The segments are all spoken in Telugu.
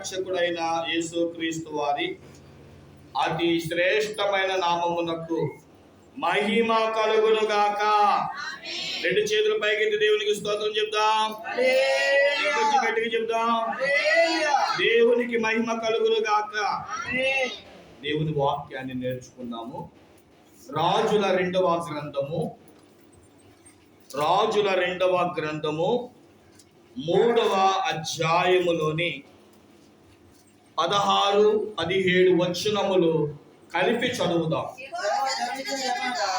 రక్షకుడైన యేసుక్రీస్తు వారి అతి శ్రేష్టమైన నామమునకు మహిమ కలుగును గాక. రెండు చేతులు పైకెత్తి దేవునికి స్తోత్రం చెప్దాం. గట్టిగా చెప్దాం. దేవునికి మహిమ కలుగును గాక. దేవుని వాక్యాన్ని నేర్చుకున్నాము. రాజుల రెండవ గ్రంథము 3వ అధ్యాయములోని 16-17 వచనములు కలిపి చదువుదాం.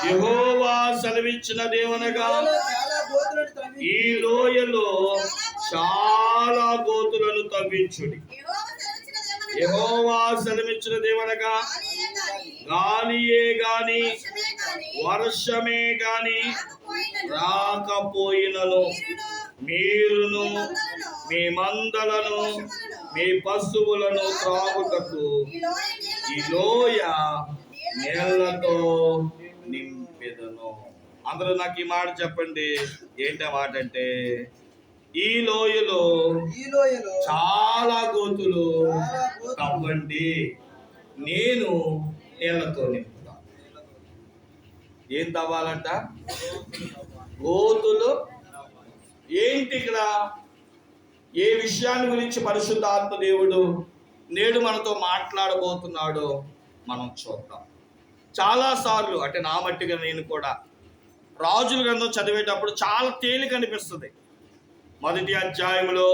యెహోవా సెలవిచ్చిన దేవనగా ఈ లోయలో చాలా గోతులను తవ్వించుడి. యెహోవా సెలవిచ్చిన దేవనగా గాలియే గాని వర్షమే గాని రాకపోయినను మీరును మీ మందలను మీ పశువులను త్రాగుటకు ఈ లోయ నీళ్లతో నింపెదను. అందరూ నాకు ఈ మాట చెప్పండి. ఏంటి మాట అంటే, ఈ లోయలో చాలా గోతులు తవ్వండి, నేను నీళ్లతో నింపుతా. ఏం తవ్వాలంట? గోతులు. ఏంటి ఇక్కడ? ఏ విషయాన్ని గురించి పరిశుద్ధ ఆత్మ దేవుడు నేడు మనతో మాట్లాడబోతున్నాడో మనం చూద్దాం. చాలాసార్లు అంటే నా మట్టిగా నేను కూడా రాజుల గ్రంథం చదివేటప్పుడు చాలా తేలిక అనిపిస్తుంది. మొదటి అధ్యాయంలో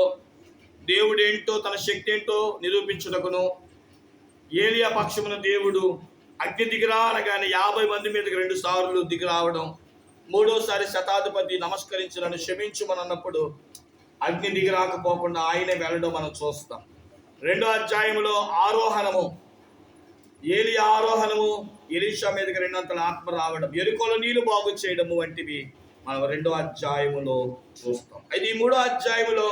దేవుడు ఏంటో, తన శక్తి ఏంటో నిరూపించుటకును ఏలియా పక్షమున దేవుడు అగ్ని దిగిరా అనగానే 50 మంది మీదకి 2 సార్లు దిగి రావడం, 3వసారి శతాధిపతి నమస్కరించి నన్ను క్షమించుమన్నప్పుడు అగ్ని దిగి రాకపోకుండా ఆయనే వెళ్ళడం మనం చూస్తాం. 2వ అధ్యాయంలో ఆరోహణము, ఏలియా ఆరోహణము, ఎలీషా మీదకి 2 అంతల ఆత్మ రావడం, యెరికోలో నీళ్లు బాగు చేయడము వంటివి మనం 2వ అధ్యాయములో చూస్తాం. అయితే ఈ 3వ అధ్యాయంలో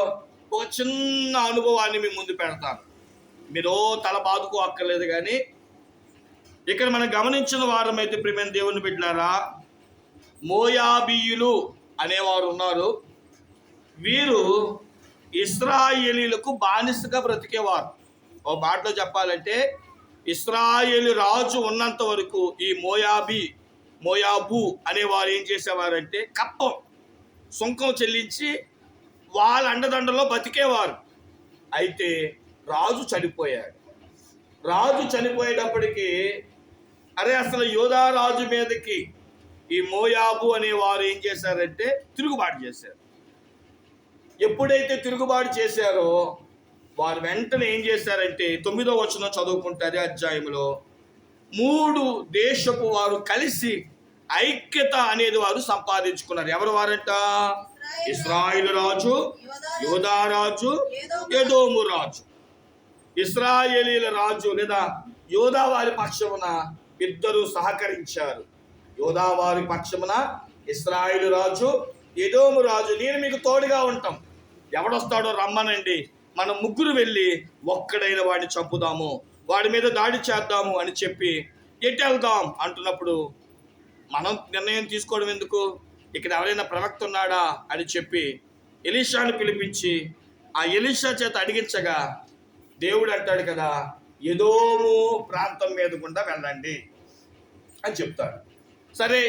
ఒక చిన్న అనుభవాన్ని మీ ముందు పెడతాను. మీరు తల బాదుకో అక్కర్లేదు. కానీ ఇక్కడ మనం గమనించిన వారమైతే ప్రియమైన దేవుని బిడ్డలారా, మోయాబీయులు అనేవారు ఉన్నారు. వీరు ఇశ్రాయేలీలకు బానిసగా బ్రతికేవారు. ఓ మాటలో చెప్పాలంటే, ఇశ్రాయేలు రాజు ఉన్నంత వరకు ఈ మోయాబు అనేవారు ఏం చేసేవారంటే, కప్పం సుంకం చెల్లించి వాళ్ళ అండదండలో బతికేవారు. అయితే రాజు చనిపోయాడు. రాజు చనిపోయేటప్పటికి అసలు యోధా రాజు మీదకి ఈ మోయాబు అనేవారు ఏం చేశారంటే తిరుగుబాటు చేశారు. ఎప్పుడైతే తిరుగుబాటు చేశారో వారు వెంటనే ఏం చేశారంటే 9వ వచనం చదువుకుంటారు అధ్యాయంలో, 3 దేశపు వారు కలిసి ఐక్యత అనేది వారు సంపాదించుకున్నారు. ఎవరు వారంట? ఇశ్రాయేలు రాజు, యోధా రాజు, ఎదోము రాజు. ఇశ్రాయేలీల రాజు లేదా యోధా వారి పక్షమున ఇద్దరు సహకరించారు. యోధా వారి పక్షమున ఇశ్రాయేలు రాజు, ఎదోము రాజు, నేను మీకు తోడుగా ఉంటాం, ఎవడొస్తాడో రమ్మనండి, మనం ముగ్గురు వెళ్ళి ఒక్కడైన వాడిని చంపుదాము, వాడి మీద దాడి చేద్దాము అని చెప్పి ఎటు వెళ్దాం అంటున్నప్పుడు మనం నిర్ణయం తీసుకోవడం ఎందుకు, ఇక్కడ ఎవరైనా ప్రవక్త ఉన్నాడా అని చెప్పి ఎలీషాను పిలిపించి ఆ ఎలీషా చేత అడిగించగా దేవుడు అంటాడు కదా, ఎదోము ప్రాంతం మీద గుండా వెళ్ళండి అని చెప్తాడు. సరే,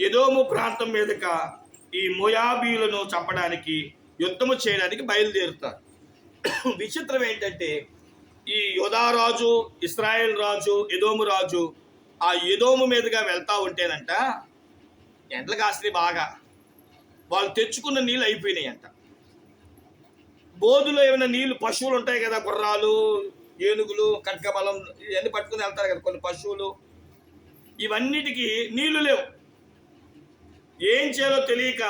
ఎదోము ప్రాంతం మీదక ఈ మోయాబీలను చంపడానికి, యుద్ధము చేయడానికి బయలుదేరుతారు. విచిత్రం ఏంటంటే, ఈ యోధా రాజు, ఇశ్రాయేల్ రాజు, ఎదోము రాజు ఆ ఎదోము మీదుగా వెళ్తా ఉంటేనంట ఎండలు కాసినాయి బాగా. వాళ్ళు తెచ్చుకున్న నీళ్ళు అయిపోయినాయి అంట. బోధులో ఏమైనా నీళ్లు, పశువులు ఉంటాయి కదా, గుర్రాలు, ఏనుగులు, ఖడ్గబలం ఇవన్నీ పట్టుకుని వెళ్తారు కదా కొన్ని పశువులు, ఇవన్నిటికీ నీళ్లు లేవు. ఏం చేయాలో తెలియక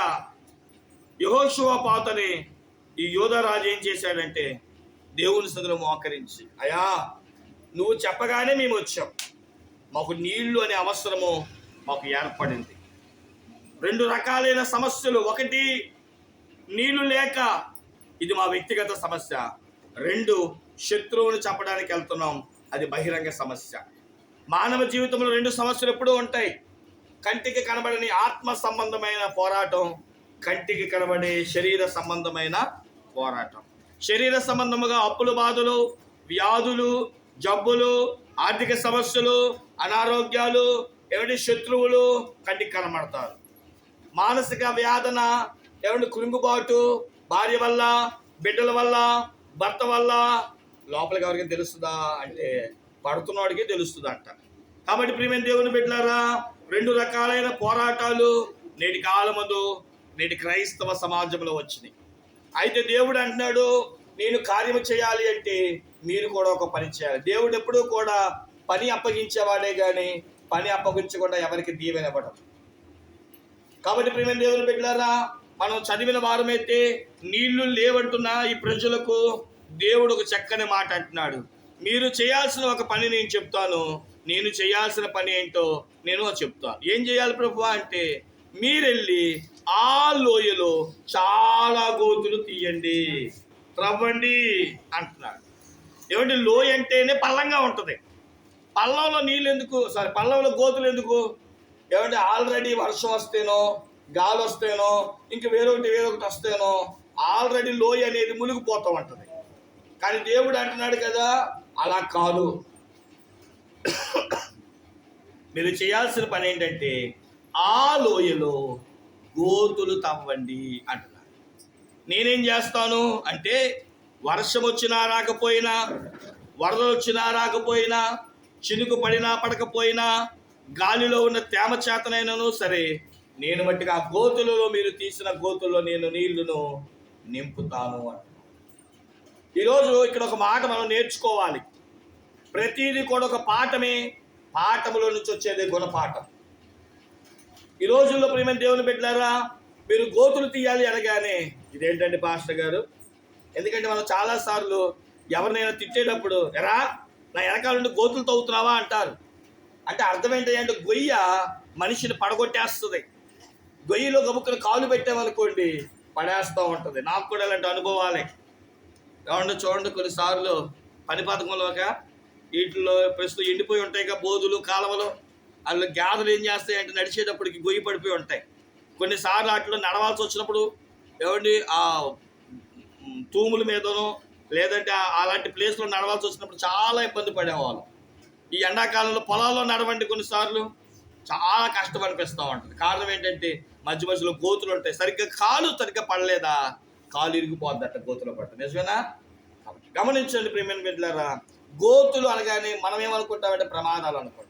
యెహోషువపాతుని ఈ యోధా రాజు ఏం చేశాడంటే దేవుని సన్నిధిలో మోకరించి, అయ్యా నువ్వు చెప్పగానే మేము వచ్చాం, మాకు నీళ్లు అనే అవసరము మాకు ఏర్పడింది. 2 రకాలైన సమస్యలు, ఒకటి నీళ్లు లేక, ఇది మా వ్యక్తిగత సమస్య. 2 శత్రువుని చంపడానికి వెళ్తున్నాం, అది బహిరంగ సమస్య. మానవ జీవితంలో 2 సమస్యలు ఎప్పుడూ ఉంటాయి. కంటికి కనబడని ఆత్మ సంబంధమైన పోరాటం, కంటికి కనబడే శరీర సంబంధమైన పోరాటం. శరీర సంబంధముగా అప్పుల బాధలు, వ్యాధులు, జబ్బులు, ఆర్థిక సమస్యలు, అనారోగ్యాలు, ఏమిటి శత్రువులు కంటికి కనబడతారు. మానసిక వేదన, ఏమిటి కృంగుబాటు, భార్య వల్ల, బిడ్డల వల్ల, భర్త వల్ల, లోపలికి ఎవరికి తెలుస్తుందా అంటే పడుతున్నవాడికి తెలుస్తుంది అంట. కాబట్టి ప్రియమైన దేవుని బిడ్డలారా, 2 రకాలైన పోరాటాలు నేటి కాలమందు, నేటి క్రైస్తవ సమాజంలో వచ్చినాయి. అయితే దేవుడు అంటున్నాడు, నేను కార్యము చేయాలి అంటే మీరు కూడా ఒక పని చేయాలి. దేవుడు ఎప్పుడూ కూడా పని అప్పగించేవాడే కానీ పని అప్పగించకుండా ఎవరికి దీవెన ఇవ్వడం. కాబట్టి ప్రియమైన దేవుని బిడ్డలారా, మనం చదివిన వారమైతే నీళ్లు లేవంటున్న ఈ ప్రజలకు దేవుడు ఒక చక్కని మాట అంటున్నాడు. మీరు చేయాల్సిన ఒక పని నేను చెప్తాను, నేను చేయాల్సిన పని ఏంటో నేను చెప్తాను. ఏం చేయాలి ప్రభువా అంటే, మీరెళ్ళి ఆ లోయలో చాలా గోతులు తీయండి, త్రవ్వండి అంటున్నాడు. ఏమంటే లోయ అంటేనే పల్లంగా ఉంటుంది. పల్లంలో నీళ్ళు ఎందుకు, పల్లంలో గోతులు ఎందుకు? ఏమంటే ఆల్రెడీ వర్షం వస్తేనో, గాలి వస్తేనో, ఇంక వేరొకటి వస్తేనో ఆల్రెడీ లోయ అనేది మునిగిపోతూ ఉంటుంది. కానీ దేవుడు అంటున్నాడు కదా, అలా కాదు. మీరు చేయాల్సిన పని ఏంటంటే ఆ లోయలో గోతులు తవ్వండి అంటున్నాడు. నేనేం చేస్తాను అంటే, వర్షం వచ్చినా రాకపోయినా, వరదలు వచ్చినా రాకపోయినా, చినుకు పడినా పడకపోయినా, గాలిలో ఉన్న తేమ చేతనైనాను సరే, నేను మట్టిగా ఆ గోతులలో, మీరు తీసిన గోతుల్లో నేను నీళ్లను నింపుతాను అంటున్నాడు. ఈరోజు ఇక్కడ ఒక మాట మనం నేర్చుకోవాలి. ప్రతిదీ కూడా ఒక పాఠమే, పాఠములో నుంచి వచ్చేది గుణపాఠం. ఈ రోజుల్లో ప్రియమైన దేవుని బిడ్డలారా, మీరు గోతులు తీయాలి అనగానే ఇదేంటండి పాస్టర్ గారు? ఎందుకంటే మనం చాలాసార్లు ఎవరినైనా తిట్టేటప్పుడు, ఎరా నా వెనకాల నుండి గోతులు తవ్వుతున్నావా అంటారు. అంటే అర్థం ఏంటంటే, గొయ్య మనిషిని పడగొట్టేస్తుంది. గొయ్యిలో గబుక్కుని కాలు పెట్టామనుకోండి పడేస్తూ ఉంటుంది. నాకు కూడా ఇలాంటి అనుభవాలే. చూడండి కొన్నిసార్లు పని పథకంలోక వీటిలో ప్రస్తుతం ఎండిపోయి ఉంటాయి కదా బోధులు, కాలువలు. అందులో గ్యాదలు ఏం చేస్తాయంటే నడిచేటప్పటికి గొయ్యి పడిపోయి ఉంటాయి. కొన్నిసార్లు వాటిలో నడవాల్సి వచ్చినప్పుడు ఏమండి ఆ తూముల మీదనో లేదంటే అలాంటి ప్లేస్లో నడవాల్సి వచ్చినప్పుడు చాలా ఇబ్బంది పడేవాళ్ళు. ఈ ఎండాకాలంలో పొలాల్లో నడవండి కొన్నిసార్లు చాలా కష్టం అనిపిస్తూ ఉంటుంది. కారణం ఏంటంటే మధ్యలో గోతులు ఉంటాయి. సరిగ్గా పడలేదా కాలు ఇరిగిపోద్దట గోతులో పట్ట. నిజమేనా? గమనించండి ప్రియమైన బిడ్డలారా, గోతులు అనగానే మనం ఏమనుకుంటామంటే ప్రమాదాలు అనుకుంటాం.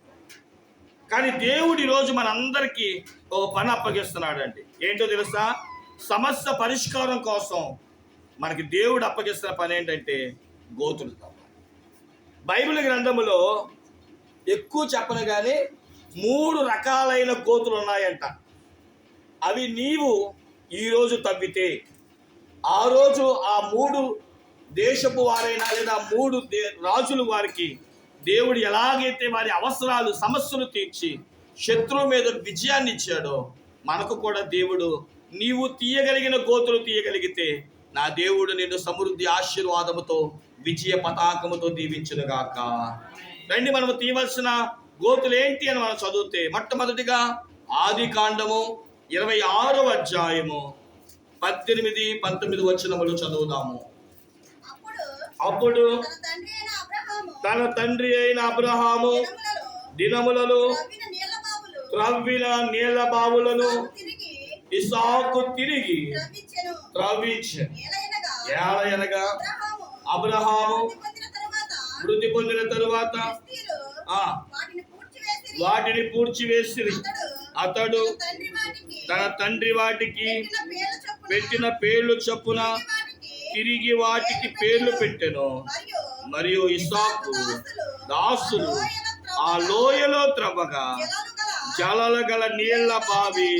కానీ దేవుడు ఈరోజు మనందరికీ ఒక పని అప్పగిస్తున్నాడండి. ఏంటో తెలుసా? సమస్య పరిష్కారం కోసం మనకి దేవుడు అప్పగిస్తున్న పని ఏంటంటే గోతులు తవ్వాలి. బైబిల్ గ్రంథములో ఎక్కువ చెప్పను కానీ 3 రకాలైన గోతులు ఉన్నాయంట. అవి నీవు ఈరోజు తవ్వితే ఆ రోజు ఆ 3 దేశపు వారైనా లేదా 3 రాజులు వారికి దేవుడు ఎలాగైతే వారి అవసరాలు సమస్యలు తీర్చి శత్రువు మీద విజయాన్ని ఇచ్చాడో, మనకు కూడా దేవుడు నీవు తీయగలిగిన గోతులు తీయగలిగితే నా దేవుడు నిన్ను సమృద్ధి ఆశీర్వాదముతో విజయ పతాకముతో దీవించునుగాక. రండి, మనము తీయవలసిన గోతులు ఏంటి అని మనం చదివితే, మొట్టమొదటిగా ఆదికాండము 26వ అధ్యాయము 18-19 వచనములు చదువుదాము. అప్పుడు తన తండ్రి అయిన అబ్రహాము దినములలో త్రవ్విన నీళ్ల బావులను ఇస్సాకు తిరిగి త్రవ్వించెను. ఏలయనగా అబ్రహాము వృద్ధి పొందిన తరువాత వాటిని పూడ్చివేసి అతడు తన తండ్రి వాటికి పెట్టిన పేర్లు చొప్పున తిరిగి వాటికి పేర్లు పెట్టెను. మరియు ఇస్సాకు దాసులు ఆ లోయలో త్రవ్వగా జలాలు గల నీళ్ల బావి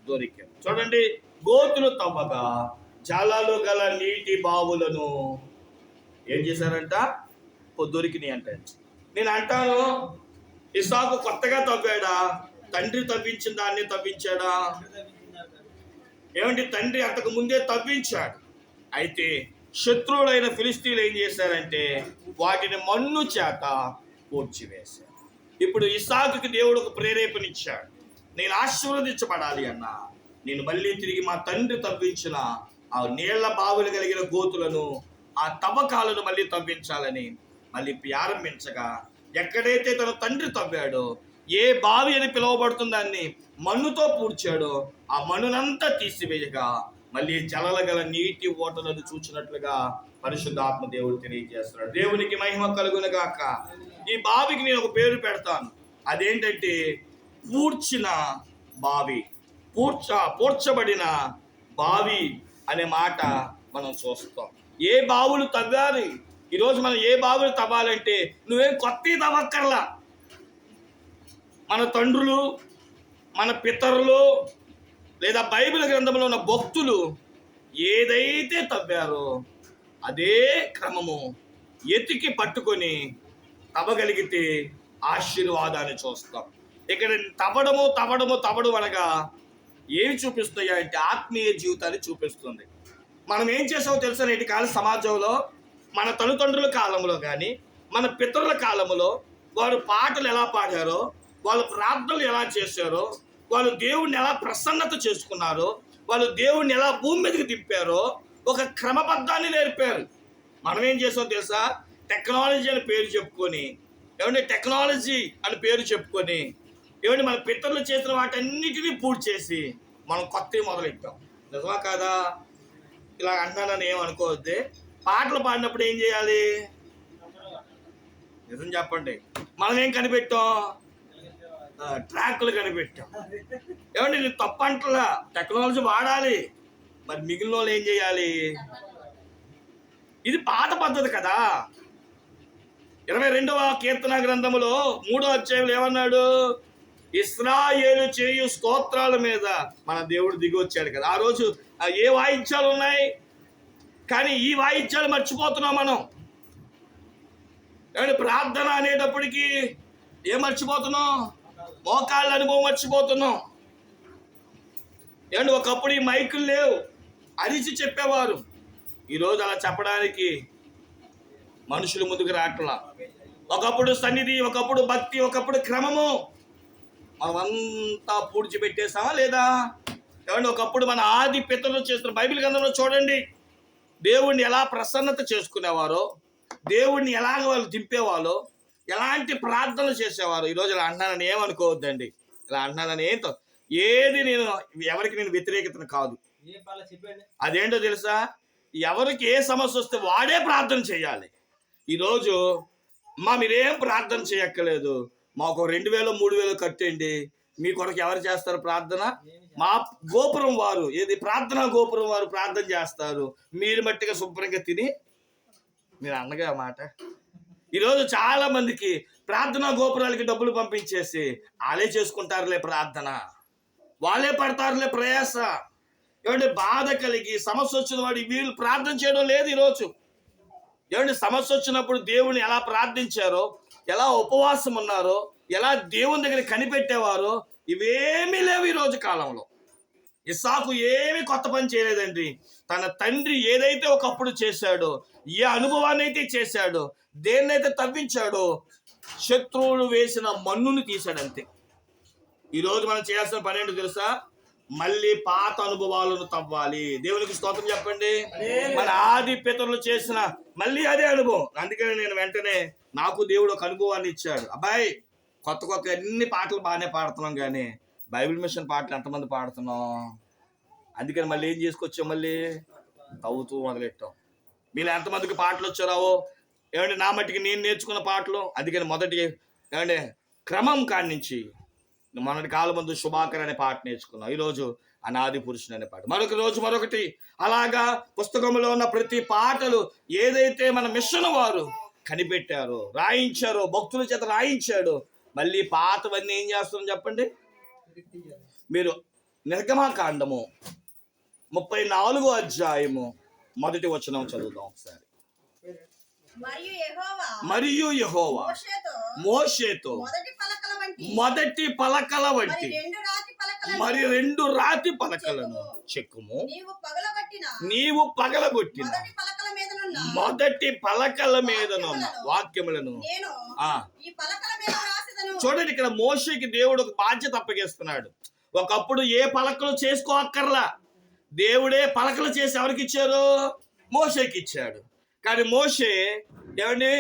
దొరికాను. చూడండి, గోతులు తవ్వగా జలాలు గల నీటి బావులను ఏం చేశారంట? దొరికినాయి అంట. నేను అంటాను, ఇస్సాకు కొత్తగా తవ్వాడా? తండ్రి తవ్వించిన దాన్ని తవ్వించాడా? ఏమంటే తండ్రి అంతకు ముందే తవ్వించాడు. అయితే శత్రువులైన ఫిలిస్తీన్లు ఏం చేశారంటే వాటిని మన్ను చేత పూడ్చివేశారు. ఇప్పుడు ఇస్సాకుకి దేవుడు ఒక ప్రేరేపణ ఇచ్చాడు. నేను ఆశీర్వదించబడాలి అన్నా, నేను మళ్ళీ తిరిగి మా తండ్రి తవ్వించిన ఆ నీళ్ల బావులు కలిగిన గోతులను, ఆ తవ్వకాలను మళ్ళీ తవ్వించాలని మళ్ళీ ప్రారంభించగా ఎక్కడైతే తన తండ్రి తవ్వాడో, ఏ బావి అని పిలువబడుతుందాన్ని మన్నుతో పూడ్చాడో, ఆ మన్నునంతా తీసివేయగా మళ్ళీ జలల గల నీటి ఓటలను చూచినట్లుగా పరిశుద్ధాత్మ దేవుడు తెలియజేస్తున్నాడు. దేవునికి మహిమ కలుగునుగాక. ఈ బావికి నేను ఒక పేరు పెడతాను. అదేంటంటే పూడ్చిన బావి, పూడ్చబడిన బావి అనే మాట మనం చూస్తాం. ఏ బావులు తవ్వాలి? ఈరోజు మనం ఏ బావులు తవ్వాలంటే నువ్వేం కొత్తవి తవ్వక్కర్లా. మన తండ్రులు, మన పితరులు, లేదా బైబిల్ గ్రంథంలో ఉన్న భక్తులు ఏదైతే తవ్వారో అదే క్రమము ఎతికి పట్టుకొని తవ్వగలిగితే ఆశీర్వాదాన్ని చూస్తాం. ఇక్కడ తవ్వడం అనగా ఏమి చూపిస్తాయి అంటే ఆత్మీయ జీవితాన్ని చూపిస్తుంది. మనం ఏం చేసామో తెలుసా? నేటి కాల సమాజంలో మన తల్లిదండ్రుల కాలంలో కానీ మన పితరుల కాలంలో వారు పాటలు ఎలా పాడారో, వాళ్ళు ప్రార్థనలు ఎలా చేశారో, వాళ్ళు దేవుణ్ణి ఎలా ప్రసన్నత చేసుకున్నారో, వాళ్ళు దేవుణ్ణి ఎలా భూమి మీదకి తిప్పారో ఒక క్రమబద్ధాన్ని నేర్పారు. మనం ఏం చేసామో తెలుసా? టెక్నాలజీ అని పేరు చెప్పుకొని, టెక్నాలజీ అని పేరు చెప్పుకొని మన పితరులు చేసిన వాటన్నిటినీ పూర్తి చేసి మనం కొత్తవి మొదలెట్టాం. నిజమా కాదా? ఇలా అంటానని ఏమనుకోవద్దే. పాటలు పాడినప్పుడు ఏం చేయాలి? నిజం చెప్పండి. మనం ఏం కనిపెట్టాం? ట్రాక్లు కనిపెట్టాం. నేను తప్పంటలా, టెక్నాలజీ వాడాలి. మరి మిగిలిన వాళ్ళు ఏం చేయాలి? ఇది పాత పద్ధతి కదా. 22వ కీర్తన గ్రంథములో 3వ అధ్యాయంలో ఏమన్నాడు? ఇశ్రాయేలు చేయు స్తోత్రాల మీద మన దేవుడు దిగి వచ్చాడు కదా. ఆ రోజు ఏ వాయిద్యాలు ఉన్నాయి, కానీ ఈ వాయిద్యాలు మర్చిపోతున్నాం మనం. ప్రార్థన అనేటప్పటికీ ఏం మర్చిపోతున్నాం? మోకాళ్ళ అనుభవం మర్చిపోతున్నాం. ఒకప్పుడు ఈ మైకులు లేవు, అరిచి చెప్పేవారు. ఈరోజు అలా చెప్పడానికి మనుషులు ముందుకు రావట్లా. ఒకప్పుడు సన్నిధి, ఒకప్పుడు భక్తి, ఒకప్పుడు క్రమము మనమంతా పూడ్చిపెట్టేసామా లేదా? ఒకప్పుడు మన ఆది పితరులు చేస్తున్న బైబిల్ గ్రంథంలో చూడండి, దేవుణ్ణి ఎలా ప్రసన్నత చేసుకునేవారో, దేవుణ్ణి ఎలాగ వాళ్ళు దింపేవారో, ఎలాంటి ప్రార్థనలు చేసేవారు. ఈరోజు ఇలా అంటున్నానని ఏమనుకోవద్దండి. ఇలా అంటున్నానని ఏది ఎవరికి నేను వ్యతిరేకతను కాదు. అదేంటో తెలుసా? ఎవరికి ఏ సమస్య వస్తే వాడే ప్రార్థన చేయాలి. ఈరోజు మీరేం ప్రార్థన చేయక్కర్లేదు, మాకు 2000 3000 కట్టండి, మీ కొరకు ఎవరు చేస్తారు ప్రార్థన? మా గోపురం వారు, ప్రార్థనా గోపురం వారు ప్రార్థన చేస్తారు. మీరు మట్టిగా శుభ్రంగా తిని మీరు అన్నగా మాట. ఈరోజు చాలా మందికి ప్రార్థనా గోపురాలకి డబ్బులు పంపించేసి వాళ్ళే చేసుకుంటారులే ప్రార్థన, వాళ్ళే పడతారులే ప్రయాస. బాధ కలిగి సమస్య వచ్చిన వాడు వీళ్ళు ప్రార్థన చేయడం లేదు. ఈరోజు సమస్య వచ్చినప్పుడు దేవుని ఎలా ప్రార్థించారో, ఎలా ఉపవాసం ఉన్నారో, ఎలా దేవుని దగ్గర కనిపెట్టేవారో ఇవేమీ లేవు ఈరోజు కాలంలో. ఇస్సాకు ఏమీ కొత్త పని చేయలేదండి. తన తండ్రి ఏదైతే ఒకప్పుడు చేశాడో, ఏ అనుభవాన్ని అయితే చేశాడో, దేన్నైతే తవ్వించాడో, శత్రువులు వేసిన మన్నుని తీశాడంతే. ఈరోజు మనం చేయాల్సిన పని ఏంటో తెలుసా? మళ్ళీ పాత అనుభవాలను తవ్వాలి. దేవునికి స్తోత్రం చెప్పండి. మన ఆది పితరులు చేసిన మళ్ళీ అదే అనుభవం. అందుకని నేను వెంటనే నాకు దేవుడు ఒక అనుభవాన్ని ఇచ్చాడు. అబ్బాయి, కొత్త అన్ని పాటలు బాగానే పాడుతున్నాం, కానీ బైబిల్ మిషన్ పాటలు ఎంతమంది పాడుతున్నాం? అందుకని మళ్ళీ ఏం చేసుకొచ్చాం? మళ్ళీ తవ్వుతూ మొదలెట్టాం. మీరు ఎంతమందికి పాటలు వచ్చారావో నా మట్టికి నేను నేర్చుకున్న పాటలు. అందుకని మొదటి క్రమం కాడి నుంచి మొన్నటి కాలం ముందు శుభాకర్ అనే పాట నేర్చుకున్నాం. ఈరోజు అనాది పురుషుడు అనే పాట, మరొకటి. అలాగా పుస్తకంలో ఉన్న ప్రతి పాటలు ఏదైతే మన మిషన్ వారు కనిపెట్టారో, రాయించారో, భక్తుల చేత రాయించాడో, మళ్ళీ పాతవన్నీ ఏం చేస్తున్నాం చెప్పండి? మీరు నిర్గమకాండము 34వ అధ్యాయము 1వ వచనం చదువుదాం ఒకసారి. మరియు యెహోవా మోషేతో మొదటి పలకల వంటి మరి 2 రాతి పలకలను చెక్కుము, నీవు పగలగొట్టిన మొదటి పలకల మీదనున్న వాక్యములను. చూడండి, ఇక్కడ మోషేకి దేవుడు ఒక బాధ్యత అప్పగిస్తున్నాడు. ఒకప్పుడు ఏ పలకలు చేసుకోక్కర్లా, దేవుడే పలకలు చేసి ఎవరికి ఇచ్చారు? మోషేకి ఇచ్చాడు. కానీ మోషే ఏమండి,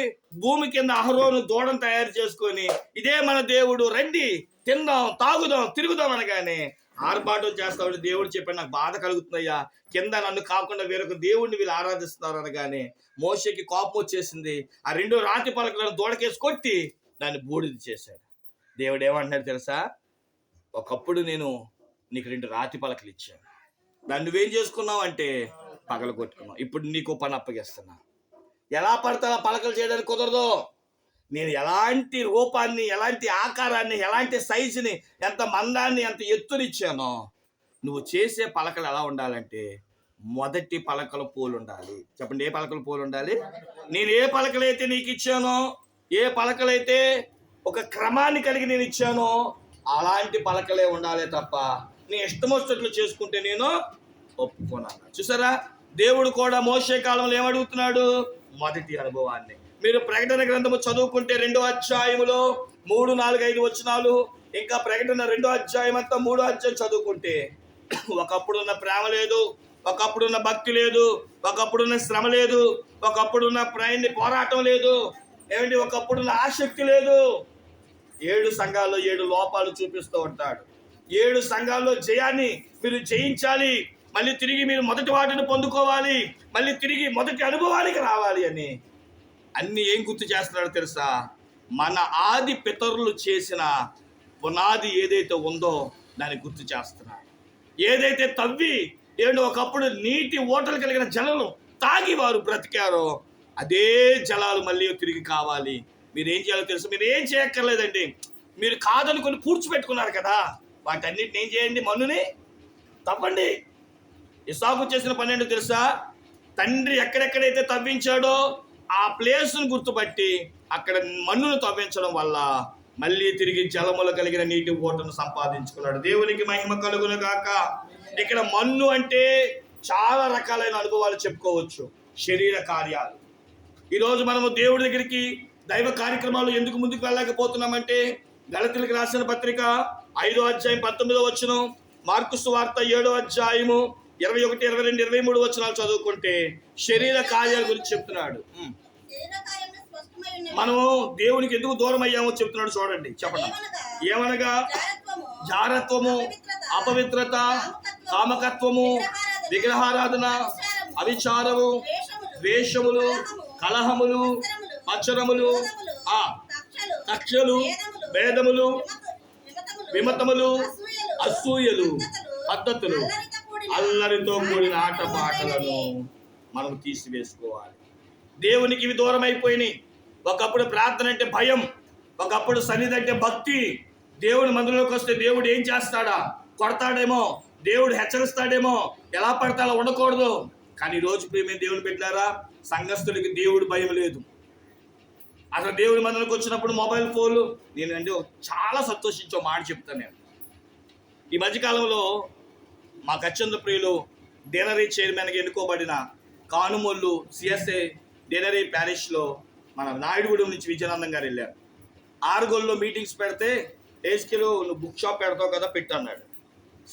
భూమి కింద అహరోను దూడను తయారు చేసుకొని ఇదే మన దేవుడు, రండి తిందాం తాగుదాం తిరుగుదాం అనగానే ఆర్భాటం చేస్తామని దేవుడు చెప్పాడు. నాకు బాధ కలుగుతుందయ్యా, కింద నన్ను కాకుండా వేరొక దేవుడిని వీళ్ళు ఆరాధిస్తున్నారు అనగానే మోషేకి కోపం వచ్చేసింది. ఆ 2 రాతి పలకలను దూడకేసి కొట్టి దాన్ని బూడిద చేశాడు. దేవుడు ఏమంటున్నాడు తెలుసా? ఒకప్పుడు నేను నీకు 2 రాతి పలకలు ఇచ్చాను, దాన్ని నువ్వేం చేసుకున్నావు అంటే పగల కొట్టుకున్నావు. ఇప్పుడు నీకు పని అప్పగిస్తున్నా. ఎలా పడతా పలకలు చేయడానికి కుదరదు. నేను ఎలాంటి రూపాన్ని, ఎలాంటి ఆకారాన్ని, ఎలాంటి సైజుని, ఎంత మందాన్ని, ఎంత ఎత్తునిచ్చానో నువ్వు చేసే పలకలు ఎలా ఉండాలంటే మొదటి పలకల పోలు ఉండాలి. చెప్పండి, ఏ పలకల పోలు ఉండాలి? నేను ఏ పలకలైతే నీకు ఇచ్చానో, ఏ పలకలైతే ఒక క్రమాన్ని కలిగి నేను ఇచ్చానో అలాంటి పలకలే ఉండాలి తప్ప నీ ఇష్టం వచ్చినట్లు చేసుకుంటే నేను ఒప్పుకోను. చూసారా, దేవుడు కూడా మోషే కాలంలో ఏమడుగుతున్నాడు? మొదటి అనుభవాన్ని. మీరు ప్రకటన గ్రంథము చదువుకుంటే 2వ అధ్యాయములో 3, 4, 5 వచనాలు, ఇంకా ప్రకటన 2వ అధ్యాయం అంతా 3వ అధ్యాయం చదువుకుంటే ఒకప్పుడున్న ప్రేమ లేదు, ఒకప్పుడున్న భక్తి లేదు, ఒకప్పుడున్న శ్రమ లేదు, ఒకప్పుడున్న పోరాటం లేదు, ఏమండి, ఒకప్పుడున్న ఆసక్తి లేదు. 7 సంఘాల్లో 7 లోపాలు చూపిస్తూ ఉంటాడు. 7 సంఘాల్లో జయాన్ని మీరు జయించాలి, మళ్ళీ తిరిగి మీరు మొదటి వాటిని పొందుకోవాలి, మళ్ళీ తిరిగి మొదటి అనుభవానికి రావాలి అని అన్ని ఏం గుర్తు చేస్తున్నాడో తెలుసా? మన ఆది పితరులు చేసిన పునాది ఏదైతే ఉందో దాన్ని గుర్తు చేస్తున్నాడు. ఏదైతే తవ్వి ఒకప్పుడు నీటి ఓటలు కలిగిన జలాలు తాగి వారు బ్రతికారో అదే జలాలు మళ్ళీ తిరిగి కావాలి. మీరు ఏం చేయాలో తెలుసు? మీరు ఏం చేయక్కర్లేదండి. మీరు కాదనుకొని పూడ్చిపెట్టుకున్నారు కదా, వాటన్నిటిని ఏం చేయండి? మన్నుని తవ్వండి. ఇస్సాకు చేసిన పని ఏంటో తెలుసా? తండ్రి ఎక్కడెక్కడైతే తవ్వించాడో ఆ ప్లేస్ను గుర్తుపట్టి అక్కడ మన్నును తవ్వించడం వల్ల మళ్ళీ తిరిగి జలములు కలిగిన నీటి ఓటను సంపాదించుకున్నాడు. దేవునికి మహిమ కలుగును గాక. ఇక్కడ మన్ను అంటే చాలా రకాలైన అనుభవాలు చెప్పుకోవచ్చు. శరీర కార్యాలు. ఈరోజు మనము దేవుడి దగ్గరికి దైవ కార్యక్రమాలు ఎందుకు ముందుకు వెళ్ళలేకపోతున్నామంటే గలతీయులకు రాసిన పత్రిక 5వ అధ్యాయం 19వ వచనం, మార్కు సువార్త 7వ అధ్యాయము 21, 22, 23 వచనాలు చదువుకుంటే శరీర కార్యాల గురించి చెప్తున్నాడు. మనము దేవునికి ఎందుకు దూరం అయ్యామో చెప్తున్నాడు. చూడండి, చెప్పండి. ఏమనగా జారత్వము, అపవిత్రత, కామకత్వము, విగ్రహారాధన, అవిచారము, ద్వేషములు, కలహములు, మత్సరములు, కక్షలు, భేదములు, విమతములు, అసూయలు, పద్ధతులు, అల్లరితో కూడిన ఆటపాటలను మనం తీసివేసుకోవాలి. దేవునికి ఇవి దూరం అయిపోయినాయి. ఒకప్పుడు ప్రార్థన అంటే భయం, ఒకప్పుడు సన్నిధి అంటే భక్తి. దేవుని మందిరంలోకి వస్తే దేవుడు ఏం చేస్తాడా? కొడతాడేమో, దేవుడు హెచ్చరిస్తాడేమో, ఎలా పడితే అలా ఉండకూడదు. కానీ ఈరోజు ప్రేమ దేవుని పెట్టారా? సంఘస్థుడికి దేవుడు భయం లేదు. అసలు దేవుని మందిరంలోకి వచ్చినప్పుడు మొబైల్ ఫోన్లు. నేనంటే చాలా సంతోషించే మాట చెప్తాను. నేను ఈ మధ్యకాలంలో మా కచ్చంద ప్రియులు డెనరీ చైర్మన్గా ఎన్నుకోబడిన కానుమొల్లు సిఎస్ఏ డెనరీ ప్యారిష్లో మన నాయుడుగూడెం నుంచి విజయనందం గారు వెళ్ళారు. ఆరుగోల్లో మీటింగ్స్ పెడితే ఏస్కిలో నువ్వు బుక్ షాప్ పెడతావు కదా, పెట్టన్నాడు.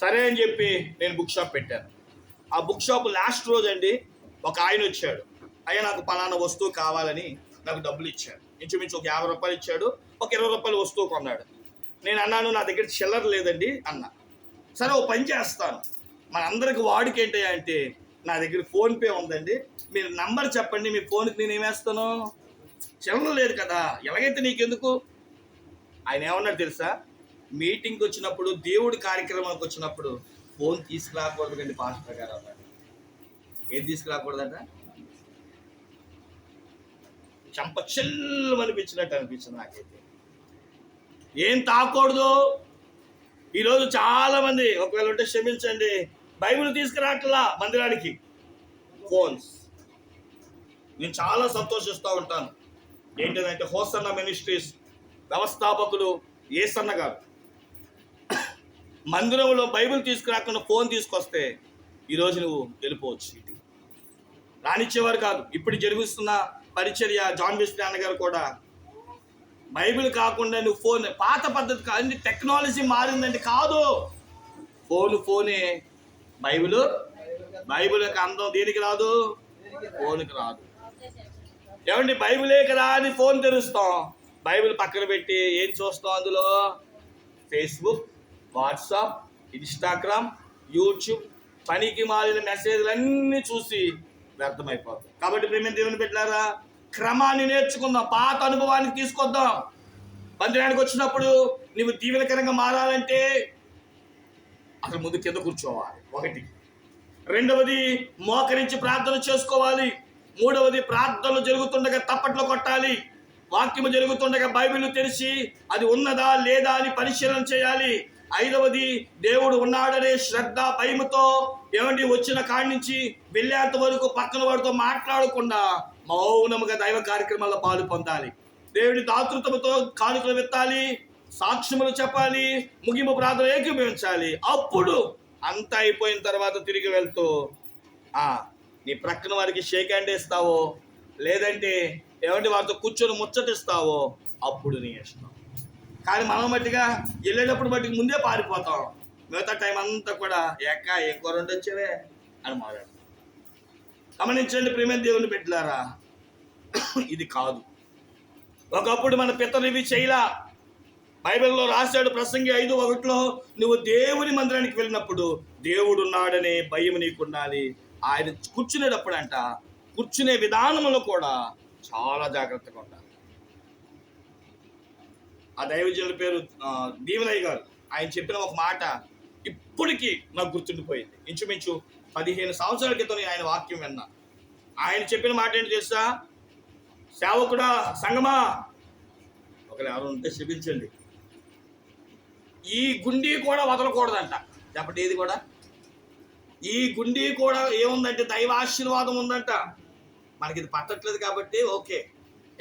సరే అని చెప్పి నేను బుక్ షాప్ పెట్టాను. ఆ బుక్ షాప్ లాస్ట్ రోజు అండి ఒక ఆయన వచ్చాడు. అయ్యా నాకు పలానా వస్తువు కావాలని నాకు డబ్బులు ఇచ్చాడు. ఇంచుమించు ఒక 50 రూపాయలు ఇచ్చాడు. ఒక 20 రూపాయలు వస్తువు కొన్నాడు. నేను అన్నాను, నా దగ్గర చిల్లర లేదండి అన్నా. సరే, ఓ పని చేస్తాను, మనందరికి వాడికి ఏంటి అంటే నా దగ్గర ఫోన్పే ఉందండి, మీరు నంబర్ చెప్పండి, మీ ఫోన్కి నేను ఏమేస్తాను. చిల్లర లేదు కదా, ఎలాగైతే నీకెందుకు. ఆయన ఏమన్నాడు తెలుసా? మీటింగ్కి వచ్చినప్పుడు, దేవుడి కార్యక్రమానికి వచ్చినప్పుడు ఫోన్ తీసుకురాకూడదు కండి పాస్టర్ గారు అన్నాడు. ఏం తీసుకురాకూడదట? చంప చెల్లు అనిపించినట్టు అనిపించింది నాకైతే. ఏం తాకూడదు. ఈరోజు చాలా మంది, ఒకవేళ ఉంటే క్షమించండి, బైబిల్ తీసుకురాట్లా మందిరానికి, ఫోన్స్. నేను చాలా సంతోషిస్తూ ఉంటాను. ఏంటంటే హోసన్న మినిస్ట్రీస్ వ్యవస్థాపకులు ఏసన్న గారు మందిరంలో బైబిల్ తీసుకురాకుండా ఫోన్ తీసుకొస్తే ఈరోజు నువ్వు వెళ్ళిపోవచ్చు. రానిచ్చేవారు కాదు. ఇప్పుడు జరుగుతున్న పరిచర్య జాన్ వెస్లీ అన్నగారు కూడా బైబిల్ కాకుండా నువ్వు ఫోన్, పాత పద్ధతి కాదు, టెక్నాలజీ మారిందండి. కాదు, ఫోనే. బైబిల్ అందం దేనికి రాదు? ఫోన్కి రాదు. ఏమండి బైబిలే కదా అని ఫోన్ తెరుస్తాం, బైబిల్ పక్కన పెట్టి ఏం చూస్తాం అందులో? ఫేస్బుక్, వాట్సాప్, ఇన్స్టాగ్రామ్, యూట్యూబ్, పనికి మాలిన మెసేజ్లన్నీ చూసి వ్యర్థమైపోతాయి. కాబట్టి ప్రేమ దేవుని పెట్టారా, క్రమాన్ని నేర్చుకుందాం, పాత అనుభవాన్ని తీసుకొద్దాం. మందిరానికి వచ్చినప్పుడు నువ్వు దీవెనకరంగా మారాలంటే అసలు ముందు కింద కూర్చోవాలి, ఒకటి. రెండవది మోకరించి ప్రార్థన చేసుకోవాలి. మూడవది ప్రార్థనలు జరుగుతుండగా తప్పట్లు కొట్టాలి. వాక్యము జరుగుతుండగా బైబిల్ తెరిచి అది ఉన్నదా లేదా అని పరిశీలన చేయాలి. ఐదవది దేవుడు ఉన్నాడనే శ్రద్ధ భయముతో ఏమండి వచ్చిన కాడి నుంచి వెళ్ళేంత వరకు పక్కన వాడితో మాట్లాడకుండా మౌనముగా దైవ కార్యక్రమాల్లో పాలు పొందాలి. దేవుడి దాతృత్వముతో కానుకలు విత్తాలి, సాక్ష్యములు చెప్పాలి, ముగింపు ప్రార్థన ఏకీభవించాలి. అప్పుడు అంతా అయిపోయిన తర్వాత తిరిగి వెళ్తూ నీ ప్రక్కన వారికి షేక్ హ్యాండ్ ఇస్తావో లేదంటే ఏమంటే వారితో కూర్చొని ముచ్చటిస్తావో అప్పుడు నీ ఇష్టం. కానీ మనం మట్టిగా వెళ్ళేటప్పుడు మట్టికి ముందే పారిపోతాం, మిగతా టైం అంతా కూడా ఎక్కువ రెండు వచ్చేవే అని మాట్లాడతాం. గమనించండి ప్రేమ దేవుని బిడ్డలారా, ఇది కాదు. ఒకప్పుడు మన పితరులు ఇవి చేయలా. బైబిల్లో రాశాడు ప్రసంగి 5:1, నువ్వు దేవుని మందిరానికి వెళ్ళినప్పుడు దేవుడున్నాడనే భయం నీకు ఉండాలి. ఆయన కూర్చునేటప్పుడు అంట కూర్చునే విధానంలో కూడా చాలా జాగ్రత్తగా ఉండాలి. ఆ దైవజనుల పేరు దీవెనయ్య గారు. ఆయన చెప్పిన ఒక మాట ఇప్పటికీ నాకు గుర్తుండిపోయింది. ఇంచుమించు 15 సంవత్సరాల క్రితం ఆయన వాక్యం విన్నా. ఆయన చెప్పిన మాట ఏంటి తెలుసా? సేవకుడా, సంగమా, ఒకరు ఎవరు ఉంటే క్షమించండి, ఈ గుండీ కూడా వదలకూడదంట. చెప్పండి, ఏది కూడా? ఈ గుండీ కూడా ఏముందంటే దైవ ఆశీర్వాదం ఉందంట. మనకి ఇది పట్టట్లేదు కాబట్టి ఓకే,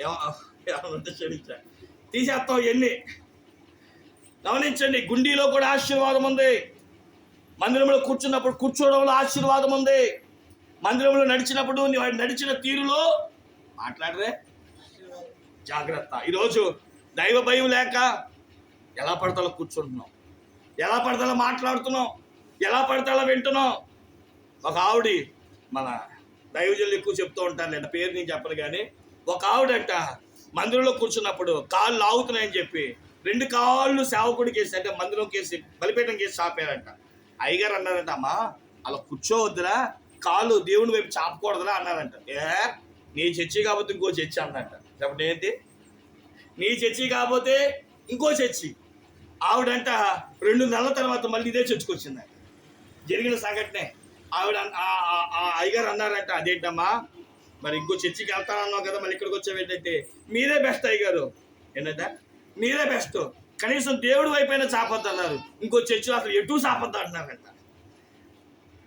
ఎవరు ఉంటే క్షమించండి, తీసేస్తాం ఎన్ని. గమనించండి, గుండీలో కూడా ఆశీర్వాదం ఉంది. మందిరంలో కూర్చున్నప్పుడు కూర్చోవడంలో ఆశీర్వాదం ఉంది. మందిరంలో నడిచినప్పుడు నడిచిన తీరులో మాట్లాడరే, జాగ్రత్త. ఈరోజు దైవ భయం లేక ఎలా పడతాలో కూర్చుంటున్నాం, ఎలా పడతాలో మాట్లాడుతున్నాం, ఎలా పడతాలో వింటున్నాం. ఒక ఆవిడ, మన దైవజనులు ఎక్కువ చెప్తూ ఉంటాను, నేను పేరు నేను చెప్పను కానీ, ఒక ఆవిడంట మందిరంలో కూర్చున్నప్పుడు కాళ్ళు లాగుతున్నాయని చెప్పి 2 కాళ్ళు సేవకుడికి వేసి, అంటే మందిరం కేసి బలిపీఠం కేసి చాపారంట. అయ్యగారు అన్నారంట, అమ్మా అలా కూర్చోవద్దురా, కాళ్ళు దేవుని వైపు చాపకూడదురా అన్నారంట. నీ చర్చి కాకపోతే ఇంకో చర్చి అన్నట్ట. చెప్పండి, ఏంటి? నీ చర్చి కాకపోతే ఇంకో చర్చి. ఆవిడంట 2 నెలల తర్వాత మళ్ళీ ఇదే చర్చికి వచ్చిందంట. జరిగిన సంఘటనే. ఆవిడ అయ్యగారు అన్నారంట, అదేంటమ్మా మరి ఇంకో చర్చికి వెళ్తానన్నావు కదా, మళ్ళీ ఇక్కడికి వచ్చావు ఏంటంటే, మీరే బెస్ట్ అయ్యగారు. ఏంటంటే మీరే బెస్ట్, కనీసం దేవుడి వైపైనా చాపొద్దు అన్నారు, ఇంకో చర్చిలో అసలు ఎటు చాపొద్దు అంటున్నారంట.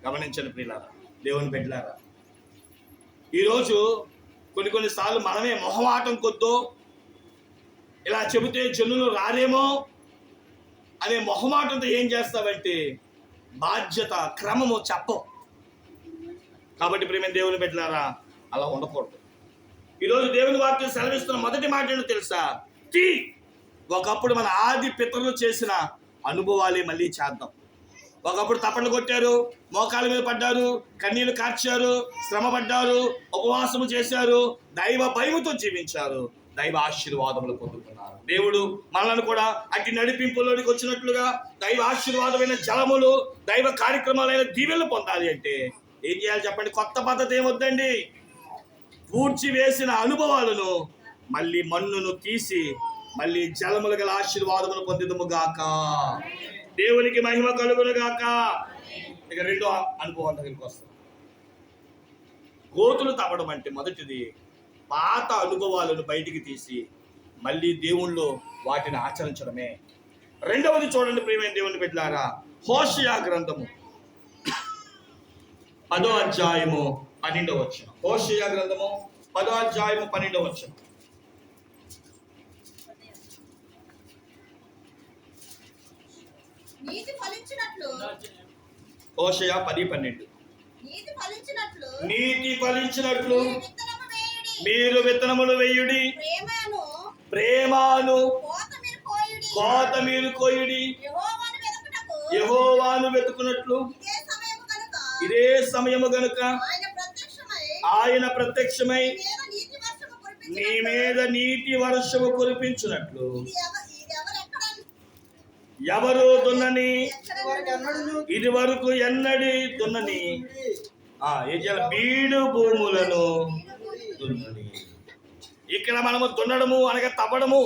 గమనించండి ప్రియులారా, దేవుని బిడ్డలారా, ఈరోజు కొన్నిసార్లు మనమే మొహమాటం కొద్దో ఇలా చెబితే జనులు రారేమో అనే మొహమాటంతో ఏం చేస్తావంటే బాధ్యత క్రమము చెప్పం. కాబట్టి ప్రేమ దేవుని బిడ్డలారా, అలా ఉండకూడదు. ఈరోజు దేవుని వాక్యం సెలవిస్తున్న మొదటి మాట ఏంటో తెలుసా? ఒకప్పుడు మన ఆది పితరులు చేసిన అనుభవాలే మళ్ళీ చేద్దాం. ఒకప్పుడు తప్పట్లు కొట్టారు, మోకాళ్ళ మీద పడ్డారు, కన్నీళ్లు కార్చారు, శ్రమ పడ్డారు, ఉపవాసము చేశారు, దైవ భయముతో జీవించారు, దైవ ఆశీర్వాదములు పొందుతున్నారు. దేవుడు మనల్ని కూడా అట్టి నడిపింపులోనికి వచ్చినట్లుగా దైవ ఆశీర్వాదమైన జలములు, దైవ కార్యక్రమాలైన దీవెనలు పొందాలి అంటే ఏం చేయాలి చెప్పండి? కొత్త పద్ధతి ఏమొద్దండి. పూడ్చి వేసిన అనుభవాలను మళ్ళీ మన్నును తీసి మళ్ళీ జలములు గల ఆశీర్వాదములు పొందుదుము గాక. దేవునికి మహిమ కలుగును గాక. ఇక రెండో అనుభవం దగ్గరికి వస్తాం. గోతులు తవ్వడం అంటే మొదటిది పాత అనుభవాలను బయటికి తీసి మళ్ళీ దేవుళ్ళు వాటిని ఆచరించడమే. రెండవది చూడండి ప్రియమైన దేవుని బిడ్డలారా, హోషేయ గ్రంథము 10వ అధ్యాయము 12వ వచనం. హోషేయ గ్రంథము 10వ అధ్యాయము 12వ వచనం. హోషేయ 10:12. నీతి ఫలించినట్లు మీరు విత్తనములు వేయుడి, ప్రేమను కోత మీరు కోయుడి, యెహోవాను వెతుకున్నట్లు ఇదే సమయము గనుక ఆయన ప్రత్యక్షమై నీ మీద నీటి వర్షము కురిపించినట్లు ఎవరు దున్నని ఇది వరకు ఎన్నడి దున్నని బీడు భూములను దున్నని. ఇక్కడ మనము దున్నడము అనగా తవ్వడము.